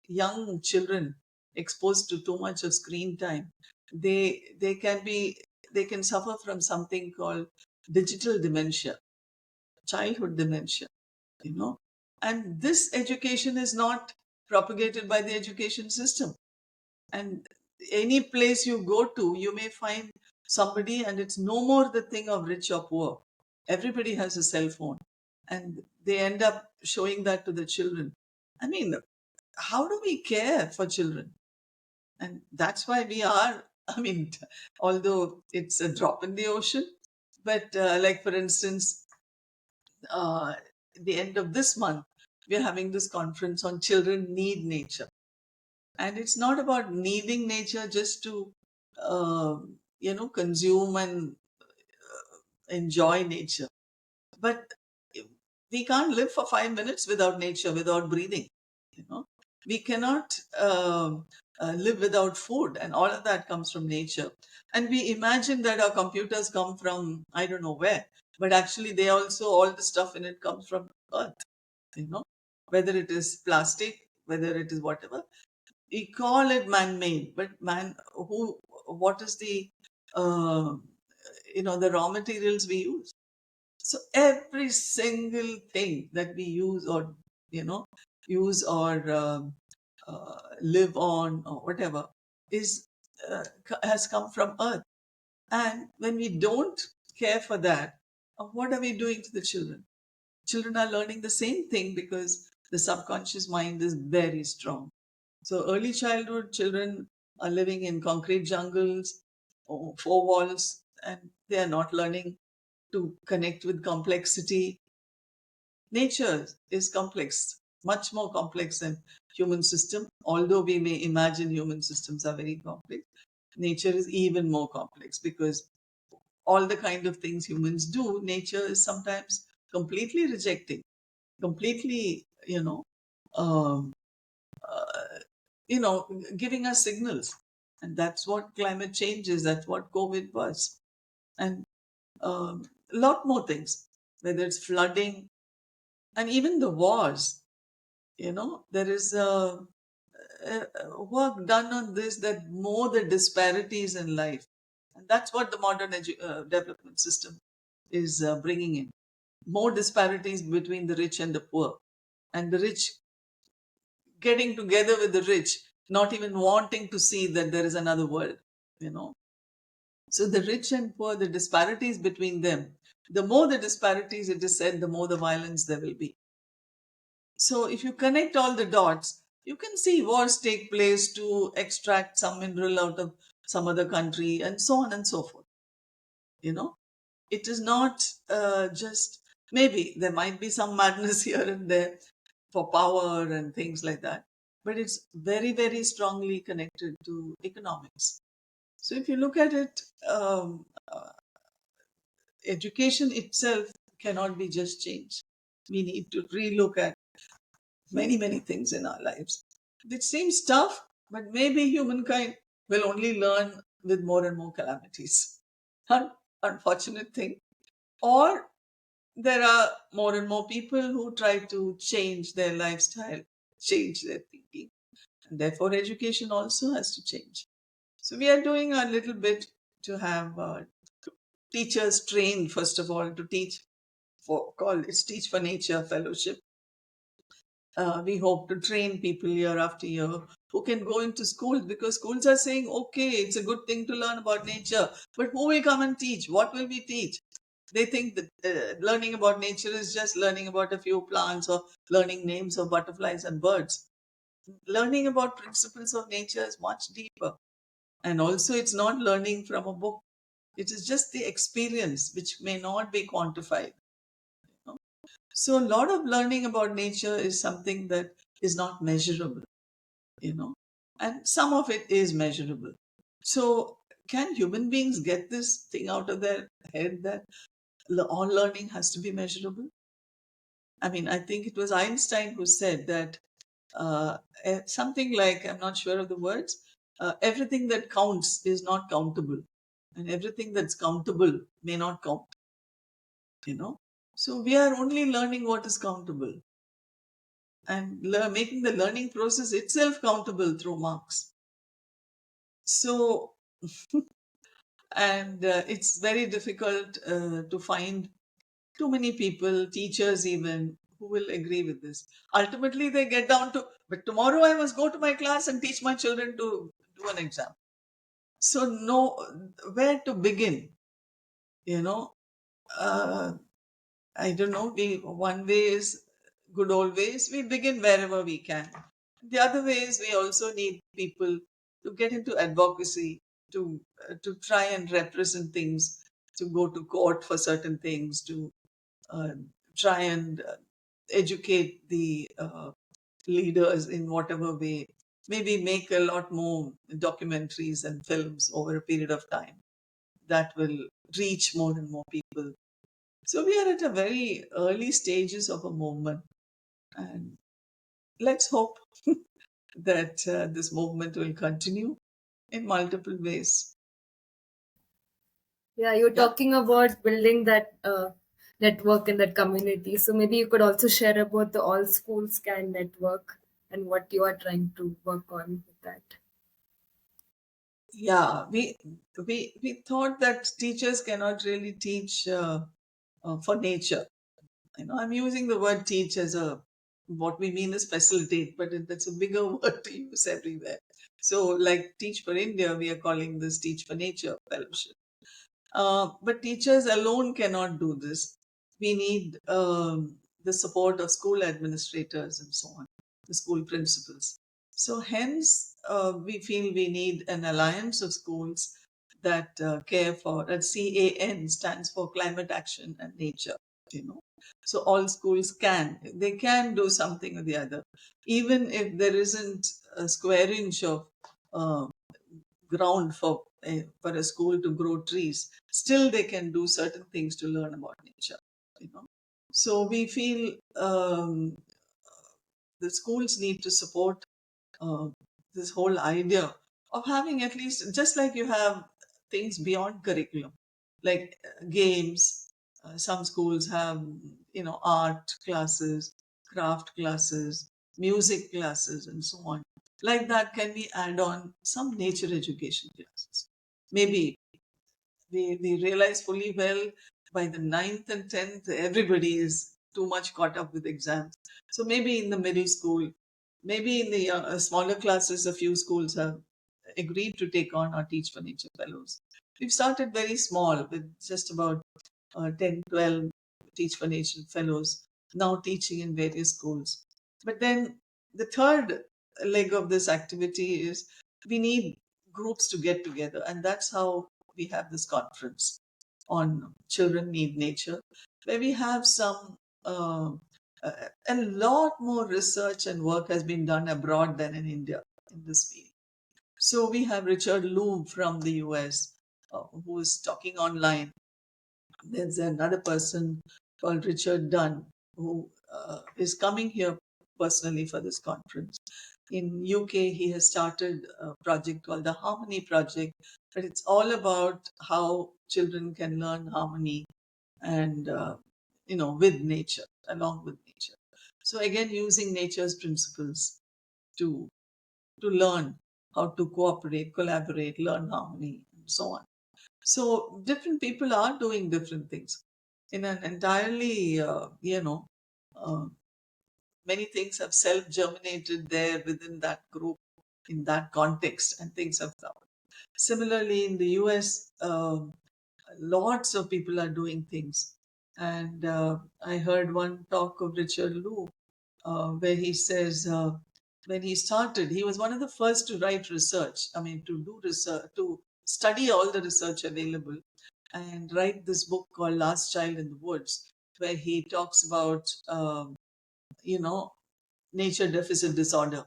young children exposed to too much of screen time, they can be they can suffer from something called digital dementia, childhood dementia, you know. And this education is not propagated by the education system. And any place you go to, you may find somebody, and it's no more the thing of rich or poor. Everybody has a cell phone, and they end up showing that to the children. I mean, how do we care for children? And that's why we are, I mean, although it's a drop in the ocean, but like for instance, the end of this month, we're having this conference on children need nature. And it's not about needing nature just to, consume and enjoy nature. But we can't live for 5 minutes without nature, without breathing. You know, we cannot live without food, and all of that comes from nature. And we imagine that our computers come from I don't know where, but actually, they also all the stuff in it comes from Earth. You know, whether it is plastic, whether it is whatever, we call it man-made, but man, who, what is uh, the raw materials we use? So every single thing that we use or you know use or live on or whatever is has come from earth. And when we don't care for that, what are we doing to the children? Children are learning the same thing because the subconscious mind is very strong. So early childhood children are living in concrete jungles or four walls, and they are not learning to connect with complexity. Nature is complex, much more complex than human system. Although we may imagine human systems are very complex, nature is even more complex because all the kind of things humans do, nature is sometimes completely rejecting, completely, um, giving us signals. And that's what climate change is. That's what COVID was. And a lot more things, whether it's flooding and even the wars. There is work done on this that more the disparities in life. And that's what the modern development system is bringing in. More disparities between the rich and the poor. And the rich getting together with the rich, not even wanting to see that there is another world, you know. So the rich and poor, the disparities between them, the more the disparities, it is said, the more the violence there will be. So if you connect all the dots, you can see wars take place to extract some mineral out of some other country and so on and so forth. You know, it is not just, maybe there might be some madness here and there for power and things like that, but it's very, very strongly connected to economics. So if you look at it, education itself cannot be just changed. We need to relook at many, many things in our lives. It seems tough, but maybe humankind will only learn with more and more calamities. Unfortunate thing. Or there are more and more people who try to change their lifestyle change their thinking. And therefore, education also has to change. So we are doing a little bit to have teachers trained, first of all, to teach for college, Teach for Nature Fellowship. We hope to train people year after year who can go into schools, because schools are saying, okay, it's a good thing to learn about nature, but who will come and teach? What will we teach? They think that learning about nature is just learning about a few plants or learning names of butterflies and birds. Learning about principles of nature is much deeper. And also, it's not learning from a book, it is just the experience which may not be quantified. You know? So, a lot of learning about nature is something that is not measurable, and some of it is measurable. So, can human beings get this thing out of their head that all learning has to be measurable? I mean, I think it was Einstein who said that something like, I'm not sure of the words, everything that counts is not countable, and everything that's countable may not count, you know. So we are only learning what is countable, and making the learning process itself countable through marks. So, and it's very difficult to find too many people, teachers even, who will agree with this. Ultimately, they get down to, but tomorrow I must go to my class and teach my children to do an exam. So, no, where to begin? You know, uh, I don't know. One way is good old ways. We begin wherever we can. The other way is we also need people to get into advocacy, to try and represent things, to go to court for certain things, to uh, try and educate the leaders in whatever way. Maybe make a lot more documentaries and films over a period of time that will reach more and more people. So we are at a very early stages of a movement, and let's hope that this movement will continue in multiple ways. Yeah, you're Yeah. talking about building that network in that community. So maybe you could also share about the All Schools Can network and what you are trying to work on with that. Yeah, we thought that teachers cannot really teach for nature. I'm using the word teach as a, what we mean is facilitate, but that's a bigger word to use everywhere. So, like Teach for India, we are calling this Teach for Nature Fellowship. But teachers alone cannot do this. We need the support of school administrators and so on, the school principals. So, hence, we feel we need an alliance of schools that care for, that CAN stands for Climate Action and Nature, you know. So, all schools they can do something or the other. Even if there isn't a square inch of uh, ground for a school to grow trees, still they can do certain things to learn about nature. You know, so we feel the schools need to support uh, this whole idea of having at least, just like you have things beyond curriculum, like games. Some schools have, art classes, craft classes, music classes, and so on. Like that, can we add on some nature education classes? Maybe we realize fully well by the ninth and 10th, everybody is too much caught up with exams. So maybe in the middle school, maybe in the smaller classes, a few schools have agreed to take on our Teach for Nature fellows. We've started very small with just about 10, 12 Teach for Nature fellows now teaching in various schools. But then the third leg of this activity is we need groups to get together, and that's how we have this conference on Children Need Nature, where we have some a lot more research and work has been done abroad than in India in this field. So we have Richard Loeb from the US, who is talking online. There's another person called Richard Dunn who is coming here personally for this conference. In UK, he has started a project called the Harmony Project, but it's all about how children can learn harmony and with nature, along with nature. So again, using nature's principles to learn how to cooperate, collaborate, learn harmony, and so on. So different people are doing different things in an entirely, uh, many things have self-germinated there within that group, in that context, and things have come. Similarly, in the US, lots of people are doing things. And I heard one talk of Richard Liu, where he says, when he started, he was one of the first to write research. I mean, to do research, to study all the research available, and write this book called Last Child in the Woods, where he talks about, you know, nature deficit disorder.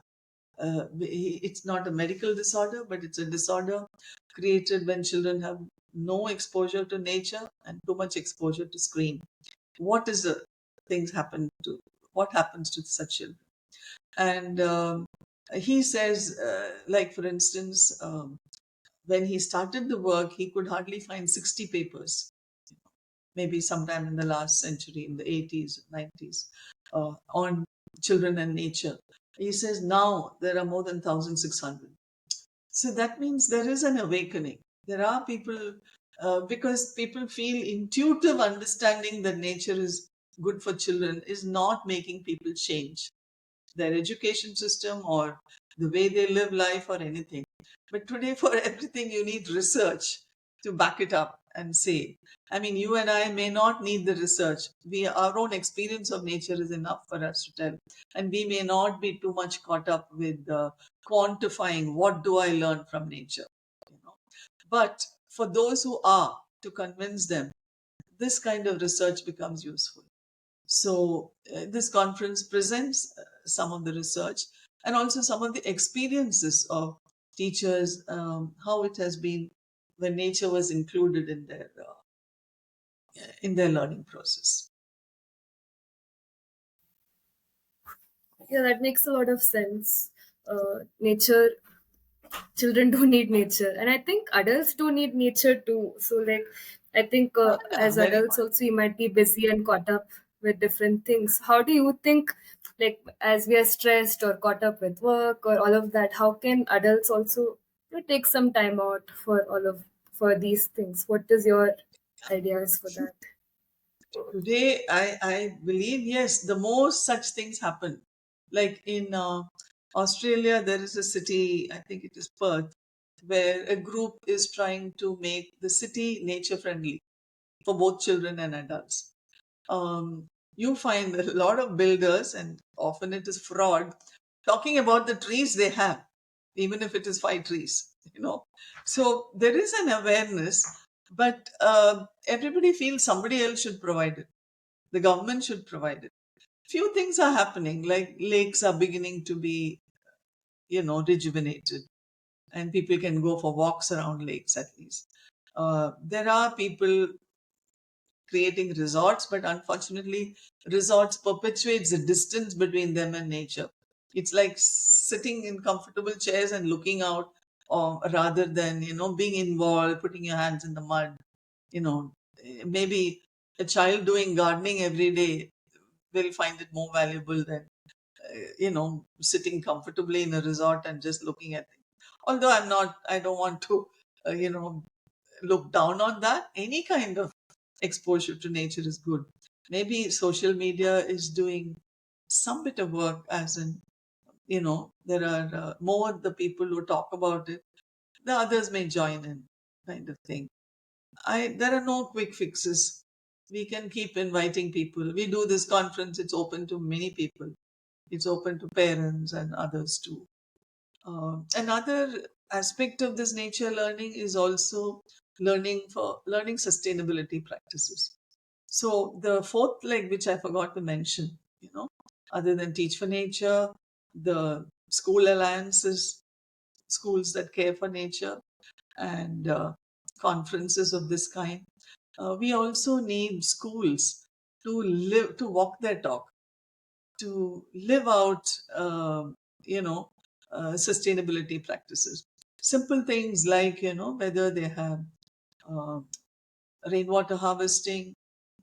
It's not a medical disorder, but it's a disorder created when children have no exposure to nature and too much exposure to screen. What is the things happen to what happens to such children? And he says, like for instance, when he started the work, he could hardly find 60 papers, maybe sometime in the last century, in the 80s, 90s, on children and nature. He says now there are more than 1,600. So that means there is an awakening. There are people, because people feel intuitive understanding that nature is good for children is not making people change their education system or the way they live life or anything. But today, for everything, you need research to back it up and say. I mean, you and I may not need the research. Our own experience of nature is enough for us to tell. And we may not be too much caught up with quantifying what do I learn from nature. You know? But for those who are, to convince them, this kind of research becomes useful. So, this conference presents some of the research and also some of the experiences of teachers, how it has been when nature was included in their learning process. Yeah, that makes a lot of sense. Nature, children do need nature, and I think adults do need nature too. So, like, I think Yeah, as very adults much. also, you might be busy and caught up with different things. How do you think, like, as we are stressed or caught up with work or all of that, how can adults also, take some time out for for these things? What is your ideas for that? Today, I believe, yes, the more such things happen. Like in Australia, there is a city, I think it is Perth, where a group is trying to make the city nature friendly for both children and adults. You find a lot of builders, and often it is fraud, talking about the trees they have, even if it is 5 trees, you know. So there is an awareness, but everybody feels somebody else should provide it. The government should provide it. Few things are happening, like lakes are beginning to be, rejuvenated, and people can go for walks around lakes at least. There are people creating resorts, but unfortunately, resorts perpetuates the distance between them and nature. It's like sitting in comfortable chairs and looking out, or rather than being involved, putting your hands in the mud. You know, maybe a child doing gardening every day will find it more valuable than sitting comfortably in a resort and just looking at things. Although I don't want to, uh, you know, look down on that. Any kind of exposure to nature is good. Maybe social media is doing some bit of work, as in, there are more the people who talk about it, the others may join in, kind of thing. There are no quick fixes. We can keep inviting people. We do this conference, it's open to many people. It's open to parents and others too. Another aspect of this nature learning is also learning sustainability practices. So the fourth leg, which I forgot to mention, other than Teach for Nature, the school alliances, schools that care for nature, and conferences of this kind. We also need schools to walk their talk, to live out, you know, sustainability practices. Simple things like, whether they have uh, rainwater harvesting,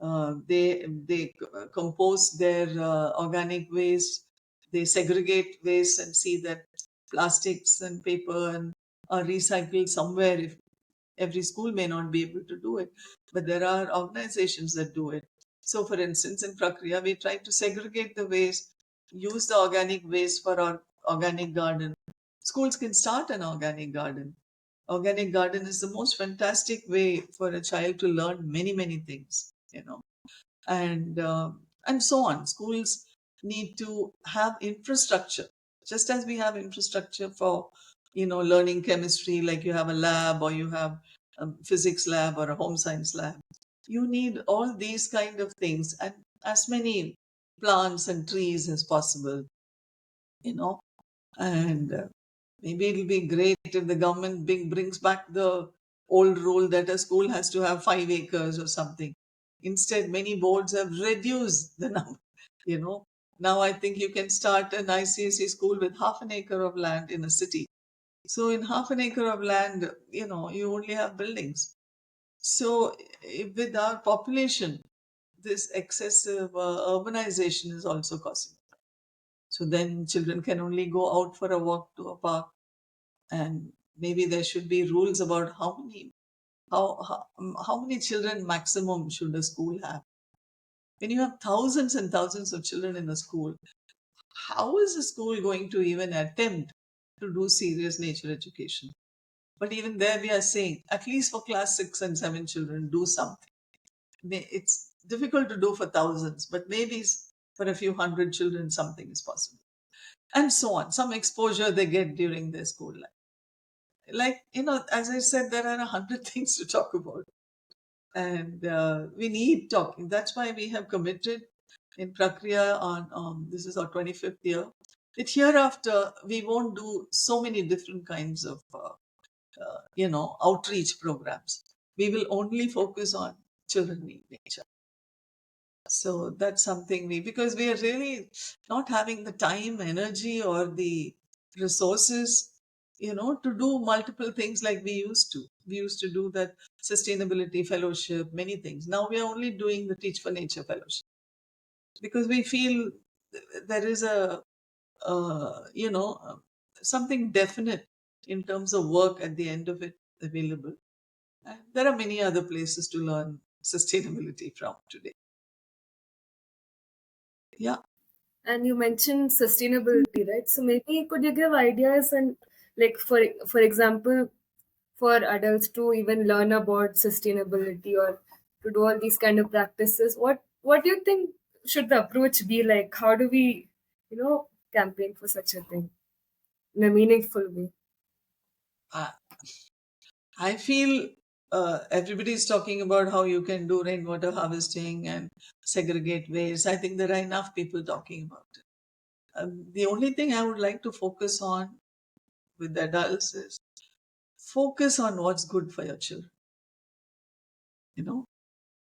They compost their organic waste. They segregate waste and see that plastics and paper and are recycled somewhere. If every school may not be able to do it, but there are organizations that do it. So, for instance, in Prakriya, we try to segregate the waste, use the organic waste for our organic garden. Schools can start an organic garden. Organic garden is the most fantastic way for a child to learn many, many things, and so on. Schools need to have infrastructure, just as we have infrastructure for learning chemistry, like you have a lab or you have a physics lab or a home science lab. You need all these kind of things and as many plants and trees as possible, you know and maybe it'll be great if the government brings back the old rule that a school has to have 5 acres or something. Instead, many boards have reduced the number. You know, now I think you can start an ICSE school with half an acre of land in a city. So, in half an acre of land, you only have buildings. So, with our population, this excessive urbanization is also causing. So then children can only go out for a walk to a park, and maybe there should be rules about how many children maximum should a school have. When you have thousands and thousands of children in a school, how is a school going to even attempt to do serious nature education? But even there, we are saying at least for class 6 and 7 children, do something. It's difficult to do for thousands, but maybe for a few hundred children, something is possible. And so on. Some exposure they get during their school life. Like, as I said, there are 100 things to talk about. And we need talking. That's why we have committed in Prakriya on this is our 25th year. That hereafter, we won't do so many different kinds of, outreach programs. We will only focus on children need nature. So that's something because we are really not having the time, energy, or the resources, to do multiple things like we used to. We used to do that sustainability fellowship, many things. Now we are only doing the Teach for Nature fellowship because we feel there is something definite in terms of work at the end of it available. And there are many other places to learn sustainability from today. Yeah. And you mentioned sustainability, right? So maybe could you give ideas and, like, for example, for adults to even learn about sustainability or to do all these kind of practices, what do you think should the approach be like? How do we, campaign for such a thing in a meaningful way? I feel everybody's talking about how you can do rainwater harvesting and segregate waste. I think there are enough people talking about it. The only thing I would like to focus on with adults is focus on what's good for your children,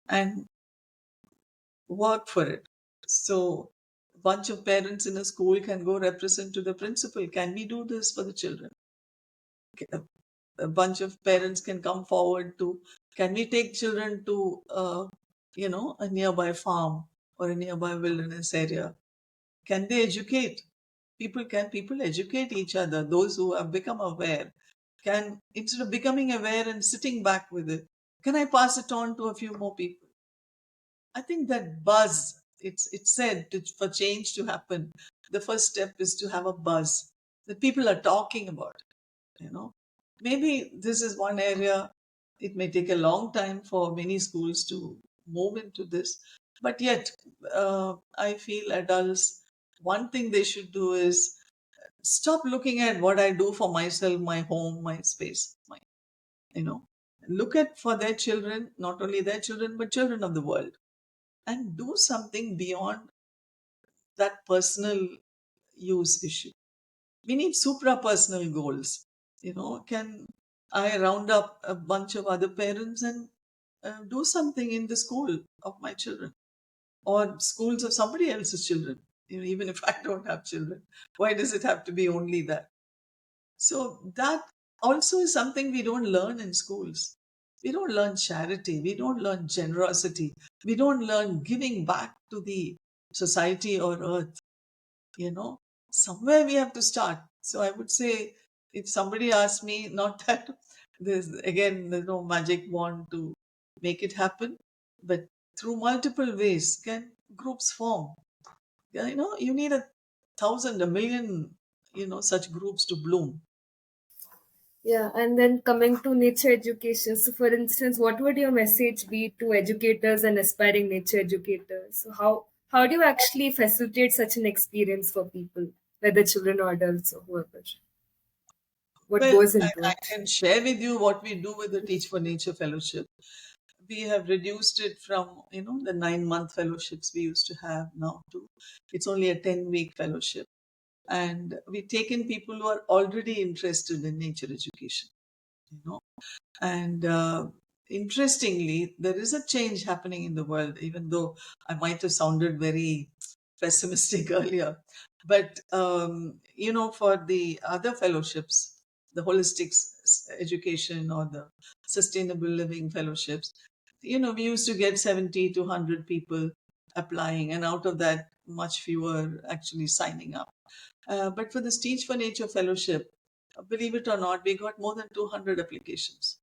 and work for it. So, a bunch of parents in a school can go represent to the principal. Can we do this for the children? A bunch of parents can come forward to, can we take children to a nearby farm or a nearby wilderness area? Can they educate people? Can people educate each other? Those who have become aware can, instead of becoming aware and sitting back with it, can I pass it on to a few more people? I think that buzz, it's said for change to happen, the first step is to have a buzz that people are talking about it. Maybe this is one area. It may take a long time for many schools to move into this, but yet I feel adults, one thing they should do is stop looking at what I do for myself, my home, my space, you know look at for their children, not only their children but children of the world, and do something beyond that personal use issue. We need supra-personal goals. Can I round up a bunch of other parents and do something in the school of my children or schools of somebody else's children? Even if I don't have children, why does it have to be only that? So that also is something we don't learn in schools. We don't learn charity. We don't learn generosity. We don't learn giving back to the society or earth. You know, somewhere we have to start. So I would say, if somebody asks me, not that there's no magic wand to make it happen, but through multiple ways can groups form. Yeah, you need 1,000, 1,000,000, such groups to bloom. Yeah, and then coming to nature education. So, for instance, what would your message be to educators and aspiring nature educators? So, how do you actually facilitate such an experience for people, whether children or adults or whoever? What Well, goes into I it? can share with you what we do with the Teach for Nature Fellowship. We have reduced it from, the 9-month fellowships we used to have now to, it's only a 10-week fellowship. And we've taken people who are already interested in nature education, you know. And interestingly, there is a change happening in the world, even though I might have sounded very pessimistic earlier. But, for the other fellowships, the holistic education or the sustainable living fellowships, we used to get 70 to 100 people applying, and out of that, much fewer actually signing up. But for the Teach for Nature Fellowship, believe it or not, we got more than 200 applications.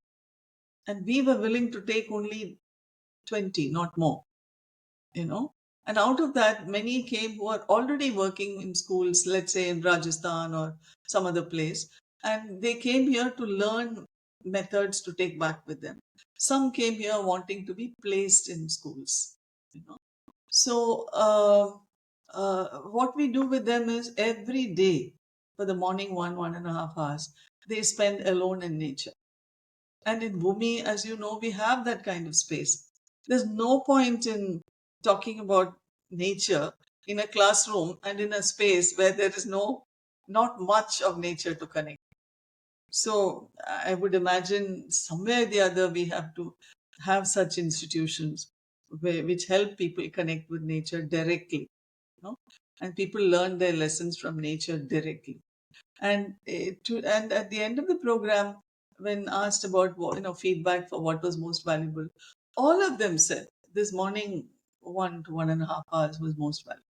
And we were willing to take only 20, not more, you know. And out of that, many came who are already working in schools, let's say in Rajasthan or some other place. And they came here to learn methods to take back with them. Some came here wanting to be placed in schools, you know. So, what we do with them is every day for the morning 1.5 hours, they spend alone in nature. And in Bhoomi, as you know, we have that kind of space. There's no point in talking about nature in a classroom and in a space where there is not much of nature to connect. So I would imagine somewhere or the other we have to have such institutions which help people connect with nature directly, and people learn their lessons from nature directly. And at the end of the program, when asked about feedback for what was most valuable, all of them said this morning 1 to 1.5 hours was most valuable.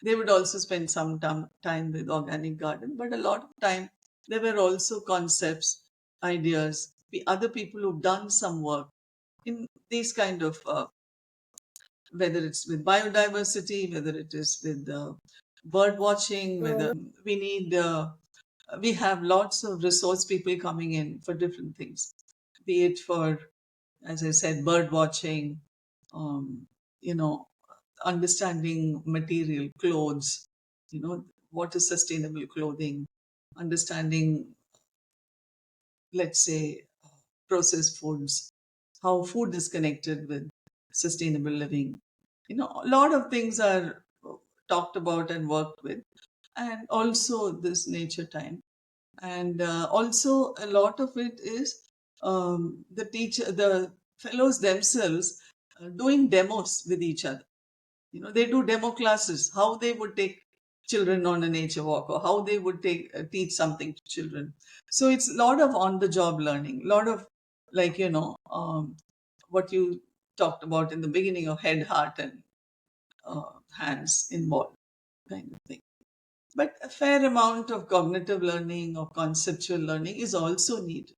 They would also spend some time with organic garden, but a lot of time there were also concepts, ideas, the other people who've done some work in these kind of whether it's with biodiversity, whether it is with bird watching, whether we need we have lots of resource people coming in for different things, be it for, as I said, bird watching, um, you know, understanding material, clothes, what is sustainable clothing, understanding, let's say, processed foods, how food is connected with sustainable living. A lot of things are talked about and worked with, and also this nature time. And also, a lot of it is the fellows themselves doing demos with each other. They do demo classes, how they would take children on a nature walk, or how they would teach something to children. So it's a lot of on the job learning, a lot of, like, what you talked about in the beginning of head, heart, and hands involved kind of thing. But a fair amount of cognitive learning or conceptual learning is also needed.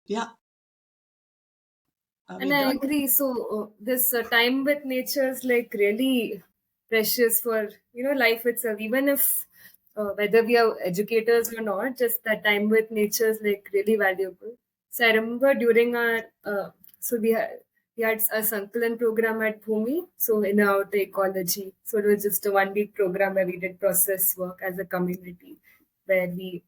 Yeah. Are we And I done? agree. So this time with nature is like really precious for life itself. Even if whether we are educators or not, just that time with nature is like really valuable. So I remember during our so we had a Sankalan program at Bhoomi, so in our ecology. So it was just a 1 week program where we did process work as a community, where we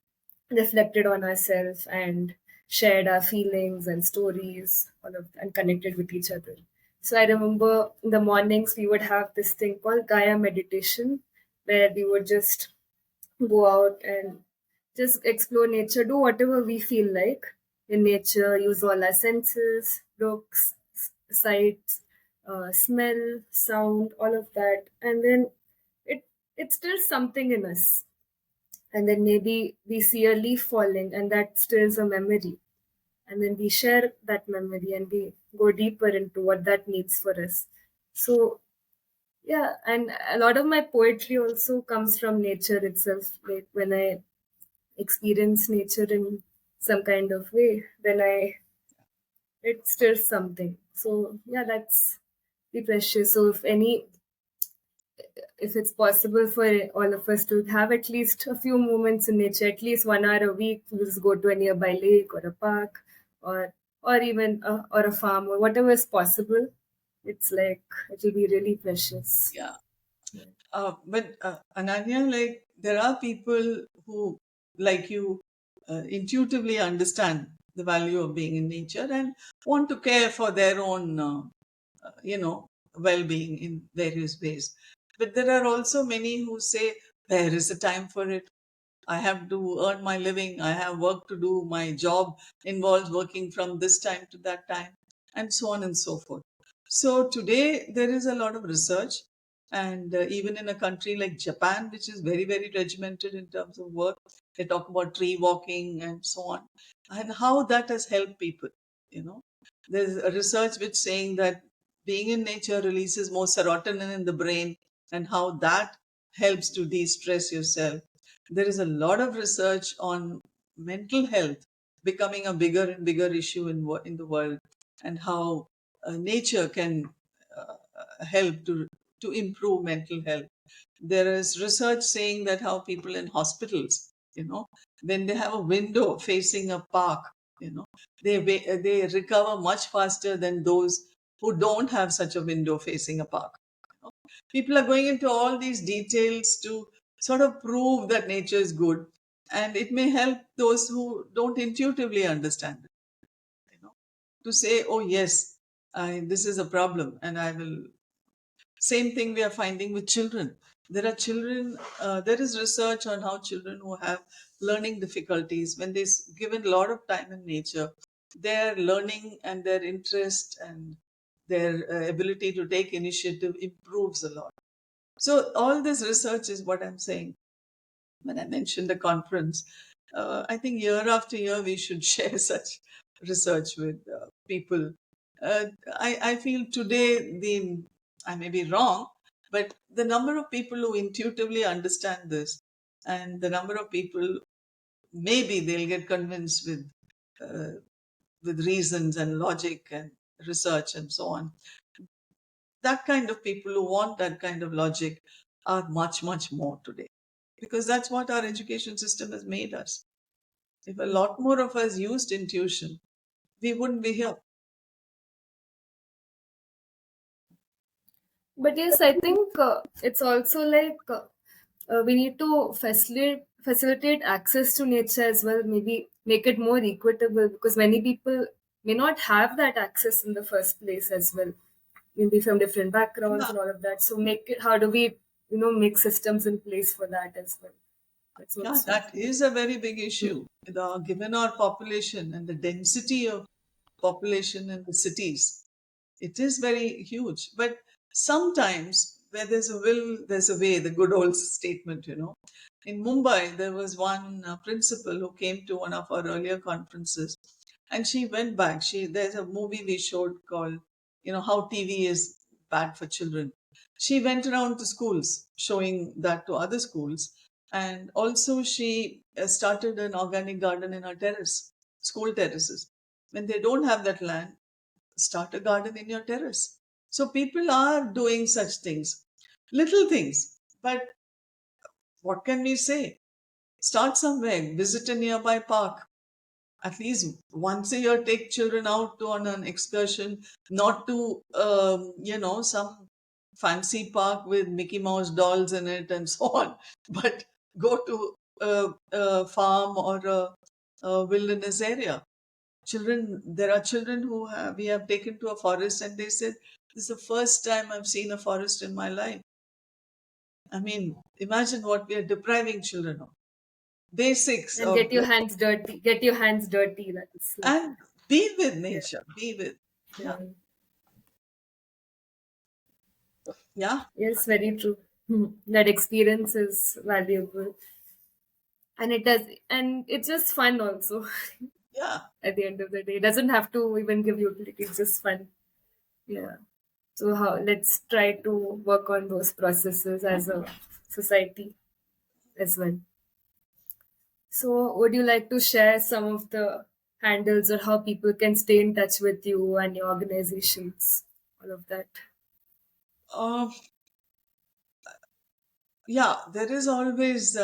reflected on ourselves and shared our feelings and stories, and connected with each other. So I remember in the mornings we would have this thing called Gaya meditation, where we would just go out and just explore nature, do whatever we feel like in nature, use all our senses, looks, sights, smell, sound, all of that, and then it it stirs something in us, and then maybe we see a leaf falling and that stirs a memory, and then we share that memory and we go deeper into what that means for us. So yeah, and a lot of my poetry also comes from nature itself. Like when I experience nature in some kind of way, then I it stirs something. So yeah, that's the precious. So if it's possible for all of us to have at least a few moments in nature, at least 1 hour a week, to just go to a nearby lake or a park, or even or a farm or whatever is possible, it's like it will be really precious. Yeah. But Ananya, like there are people who, like you, intuitively understand the value of being in nature and want to care for their own, well-being in various ways. But there are also many who say there is a time for it. I have to earn my living. I have work to do. My job involves working from this time to that time, and so on and so forth. So today there is a lot of research, and even in a country like Japan, which is very, very regimented in terms of work, they talk about tree walking and so on, and how that has helped people. You know, there's a research which saying that being in nature releases more serotonin in the brain, and how that helps to de-stress yourself. There is a lot of research on mental health becoming a bigger and bigger issue in the world, and how nature can help to improve mental health. There is research saying that how people in hospitals, when they have a window facing a park, they recover much faster than those who don't have such a window facing a park. People are going into all these details to sort of prove that nature is good, and it may help those who don't intuitively understand it, to say, oh yes, this is a problem, and I will. Same thing we are finding with children. There are children, there is research on how children who have learning difficulties, when they're given a lot of time in nature, their learning and their interest and their ability to take initiative improves a lot. So, all this research is what I'm saying. When I mentioned the conference, I think year after year we should share such research with people. I feel today I may be wrong, but the number of people who intuitively understand this, and the number of people, maybe they'll get convinced uh, with reasons and logic and research and so on. That kind of people who want that kind of logic are much, much more today, because that's what our education system has made us. If a lot more of us used intuition, we wouldn't be here. But yes, I think it's also like we need to facilitate access to nature as well. Maybe make it more equitable because many people may not have that access in the first place as well. Maybe from different backgrounds Yeah, and all of that. So make it. How do we, make systems in place for that as well? That's yeah, also. that is a very big issue. Given our population and the density of population in the cities, it is very huge. But sometimes where there's a will, there's a way, the good old statement. In Mumbai, there was one principal who came to one of our earlier conferences, and she went back. There's a movie we showed called, how TV is bad for children. She went around to schools showing that to other schools, and also she started an organic garden in her terrace, school terraces. When they don't have that land, start a garden in your terrace. So people are doing such things, little things. But what can we say? Start somewhere, visit a nearby park. At least once a year, take children out on an excursion, not to, some fancy park with Mickey Mouse dolls in it and so on, but go to a farm or a wilderness area. There are children we have taken to a forest, and they said, this is the first time I've seen a forest in my life. I mean, imagine what we are depriving children of. Basics And of get your hands dirty. Get your hands dirty. That's like, and be with yeah. nature. Be with, yeah. Mm. Yeah. Yes, very true. That experience is valuable, and it does, and it's just fun also. Yeah. at the end of the day. It doesn't have to even give utility, it's just fun. Yeah. So how let's try to work on those processes as a society as well. So would you like to share some of the handles or how people can stay in touch with you and your organizations? All of that. Um, yeah, there is always,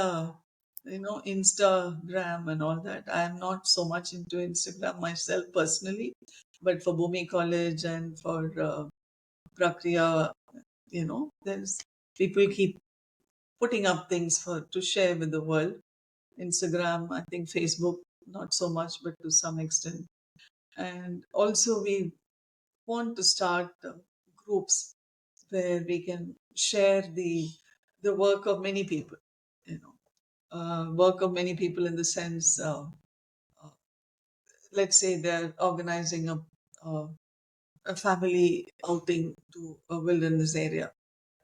Instagram and all that. I am not so much into Instagram myself personally, but for Bhoomi College and for Prakriya, there's people keep putting up things for to share with the world. Instagram, I think Facebook, not so much, but to some extent. And also, we want to start groups where we can share the work of many people. You know, work of many people in the sense, let's say they're organizing a family outing to a wilderness area.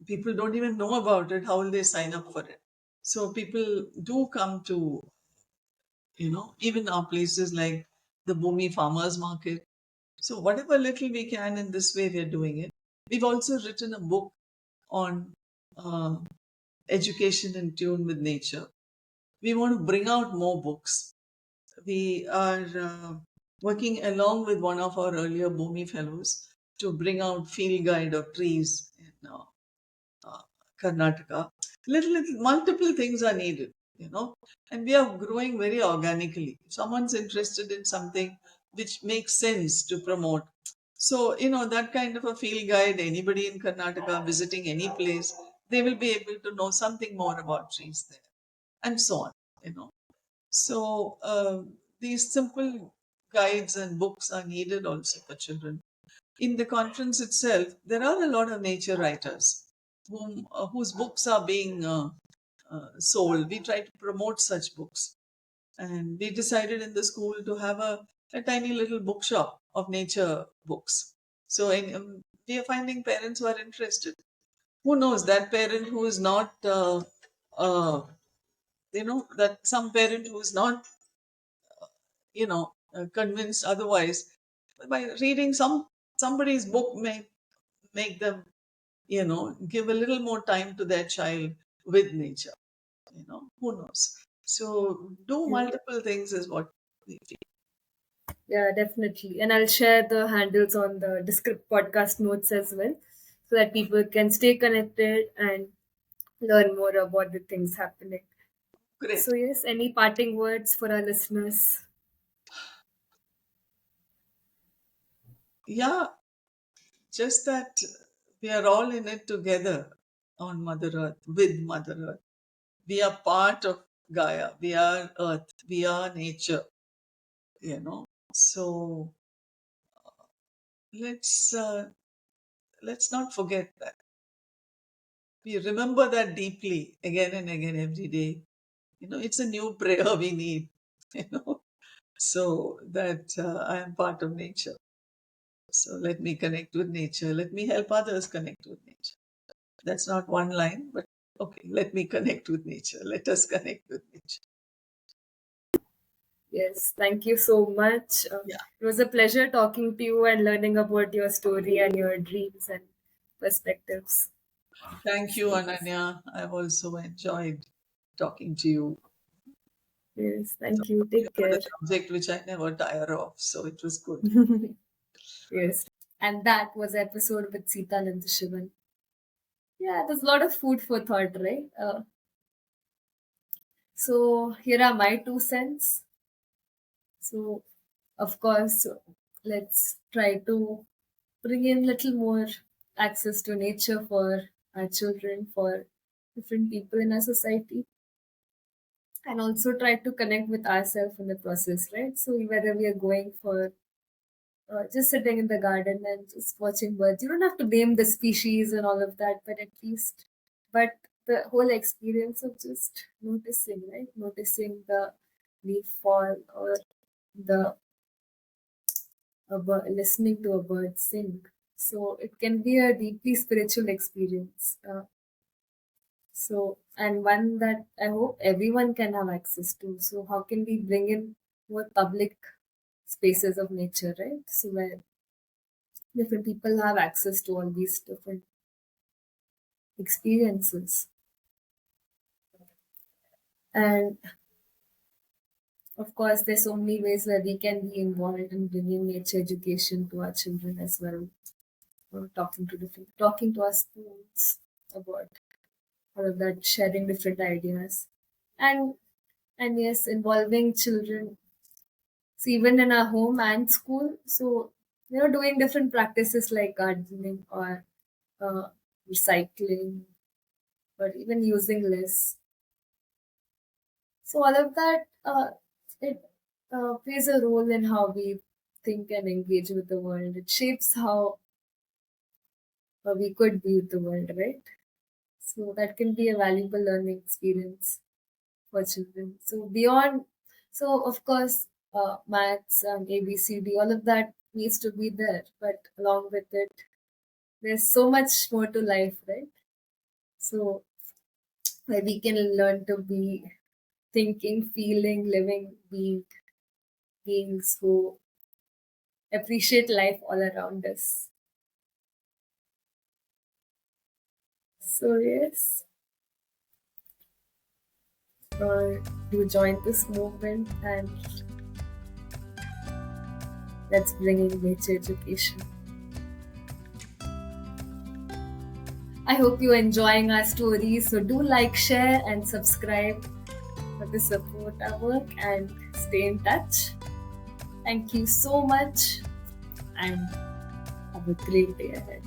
People don't even know about it. How will they sign up for it? So people do come to, even our places like the Bhoomi Farmers Market. So whatever little we can in this way, we're doing it. We've also written a book on uh, education in tune with nature. We want to bring out more books. We are working along with one of our earlier Bhoomi fellows to bring out field guide of trees in uh, Karnataka. Little, multiple things are needed, and we are growing very organically. If someone's interested in something which makes sense to promote. So, that kind of a field guide, anybody in Karnataka visiting any place, they will be able to know something more about trees there and so on. So, these simple guides and books are needed also for children. In the conference itself, there are a lot of nature writers whose books are being sold. We try to promote such books. And we decided in the school to have a tiny little bookshop of nature books. So we are finding parents who are interested. Who knows, that parent who is not, that some parent who is not, convinced otherwise, by reading somebody's book may make them, give a little more time to their child with nature. Who knows? So do Yeah. multiple things is what we feel. Yeah, definitely. And I'll share the handles on the descript podcast notes as well so that people can stay connected and learn more about the things happening. Great. So, yes, any parting words for our listeners? Yeah, just that we are all in it together on Mother Earth, with Mother Earth. We are part of Gaia. We are Earth. We are nature, So let's uh, let's not forget that. We remember that deeply again and again every day. It's a new prayer we need, you know, so that I am part of nature. So let me connect with nature. Let me help others connect with nature. That's not one line, but okay, let me connect with nature. Let us connect with nature. Yes, thank you so much. Yeah. It was a pleasure talking to you and learning about your story and your dreams and perspectives. Thank you, So, yes, Ananya. I've also enjoyed talking to you. yes, So thank you. you Take covered care. a subject which I never tire of, so it was good. Yes. And that was episode with Seetha Ananthasivan. Yeah, there's a lot of food for thought, right? So here are my 2 cents. So, of course, let's try to bring in little more access to nature for our children, for different people in our society, and also try to connect with ourselves in the process, right? So whether we are going for just sitting in the garden and just watching birds, you don't have to name the species and all of that, but at least, but the whole experience of just noticing, right? Noticing the leaf fall or the listening to a bird sing. So it can be a deeply spiritual experience. So, and one that I hope everyone can have access to. So, how can we bring in more public? spaces of nature, right? So where different people have access to all these different experiences. And of course, there's so many ways where we can be involved in bringing nature education to our children as well. Talking to our schools about all of that, sharing different ideas, and and yes, involving children. So even in our home and school, so doing different practices like gardening or uh, recycling or even using less. So all of that, it plays a role in how we think and engage with the world. It shapes how we could be with the world, right? So that can be a valuable learning experience for children. So beyond, so of course, maths and ABCD, all of that needs to be there. But along with it, there's so much more to life, right? So where we can learn to be thinking, feeling, living, beings who appreciate life all around us. So yes, do join this movement and let's bring in nature education. I hope you're enjoying our stories. So do like, share, and subscribe to support our work and stay in touch. Thank you so much and have a great day ahead.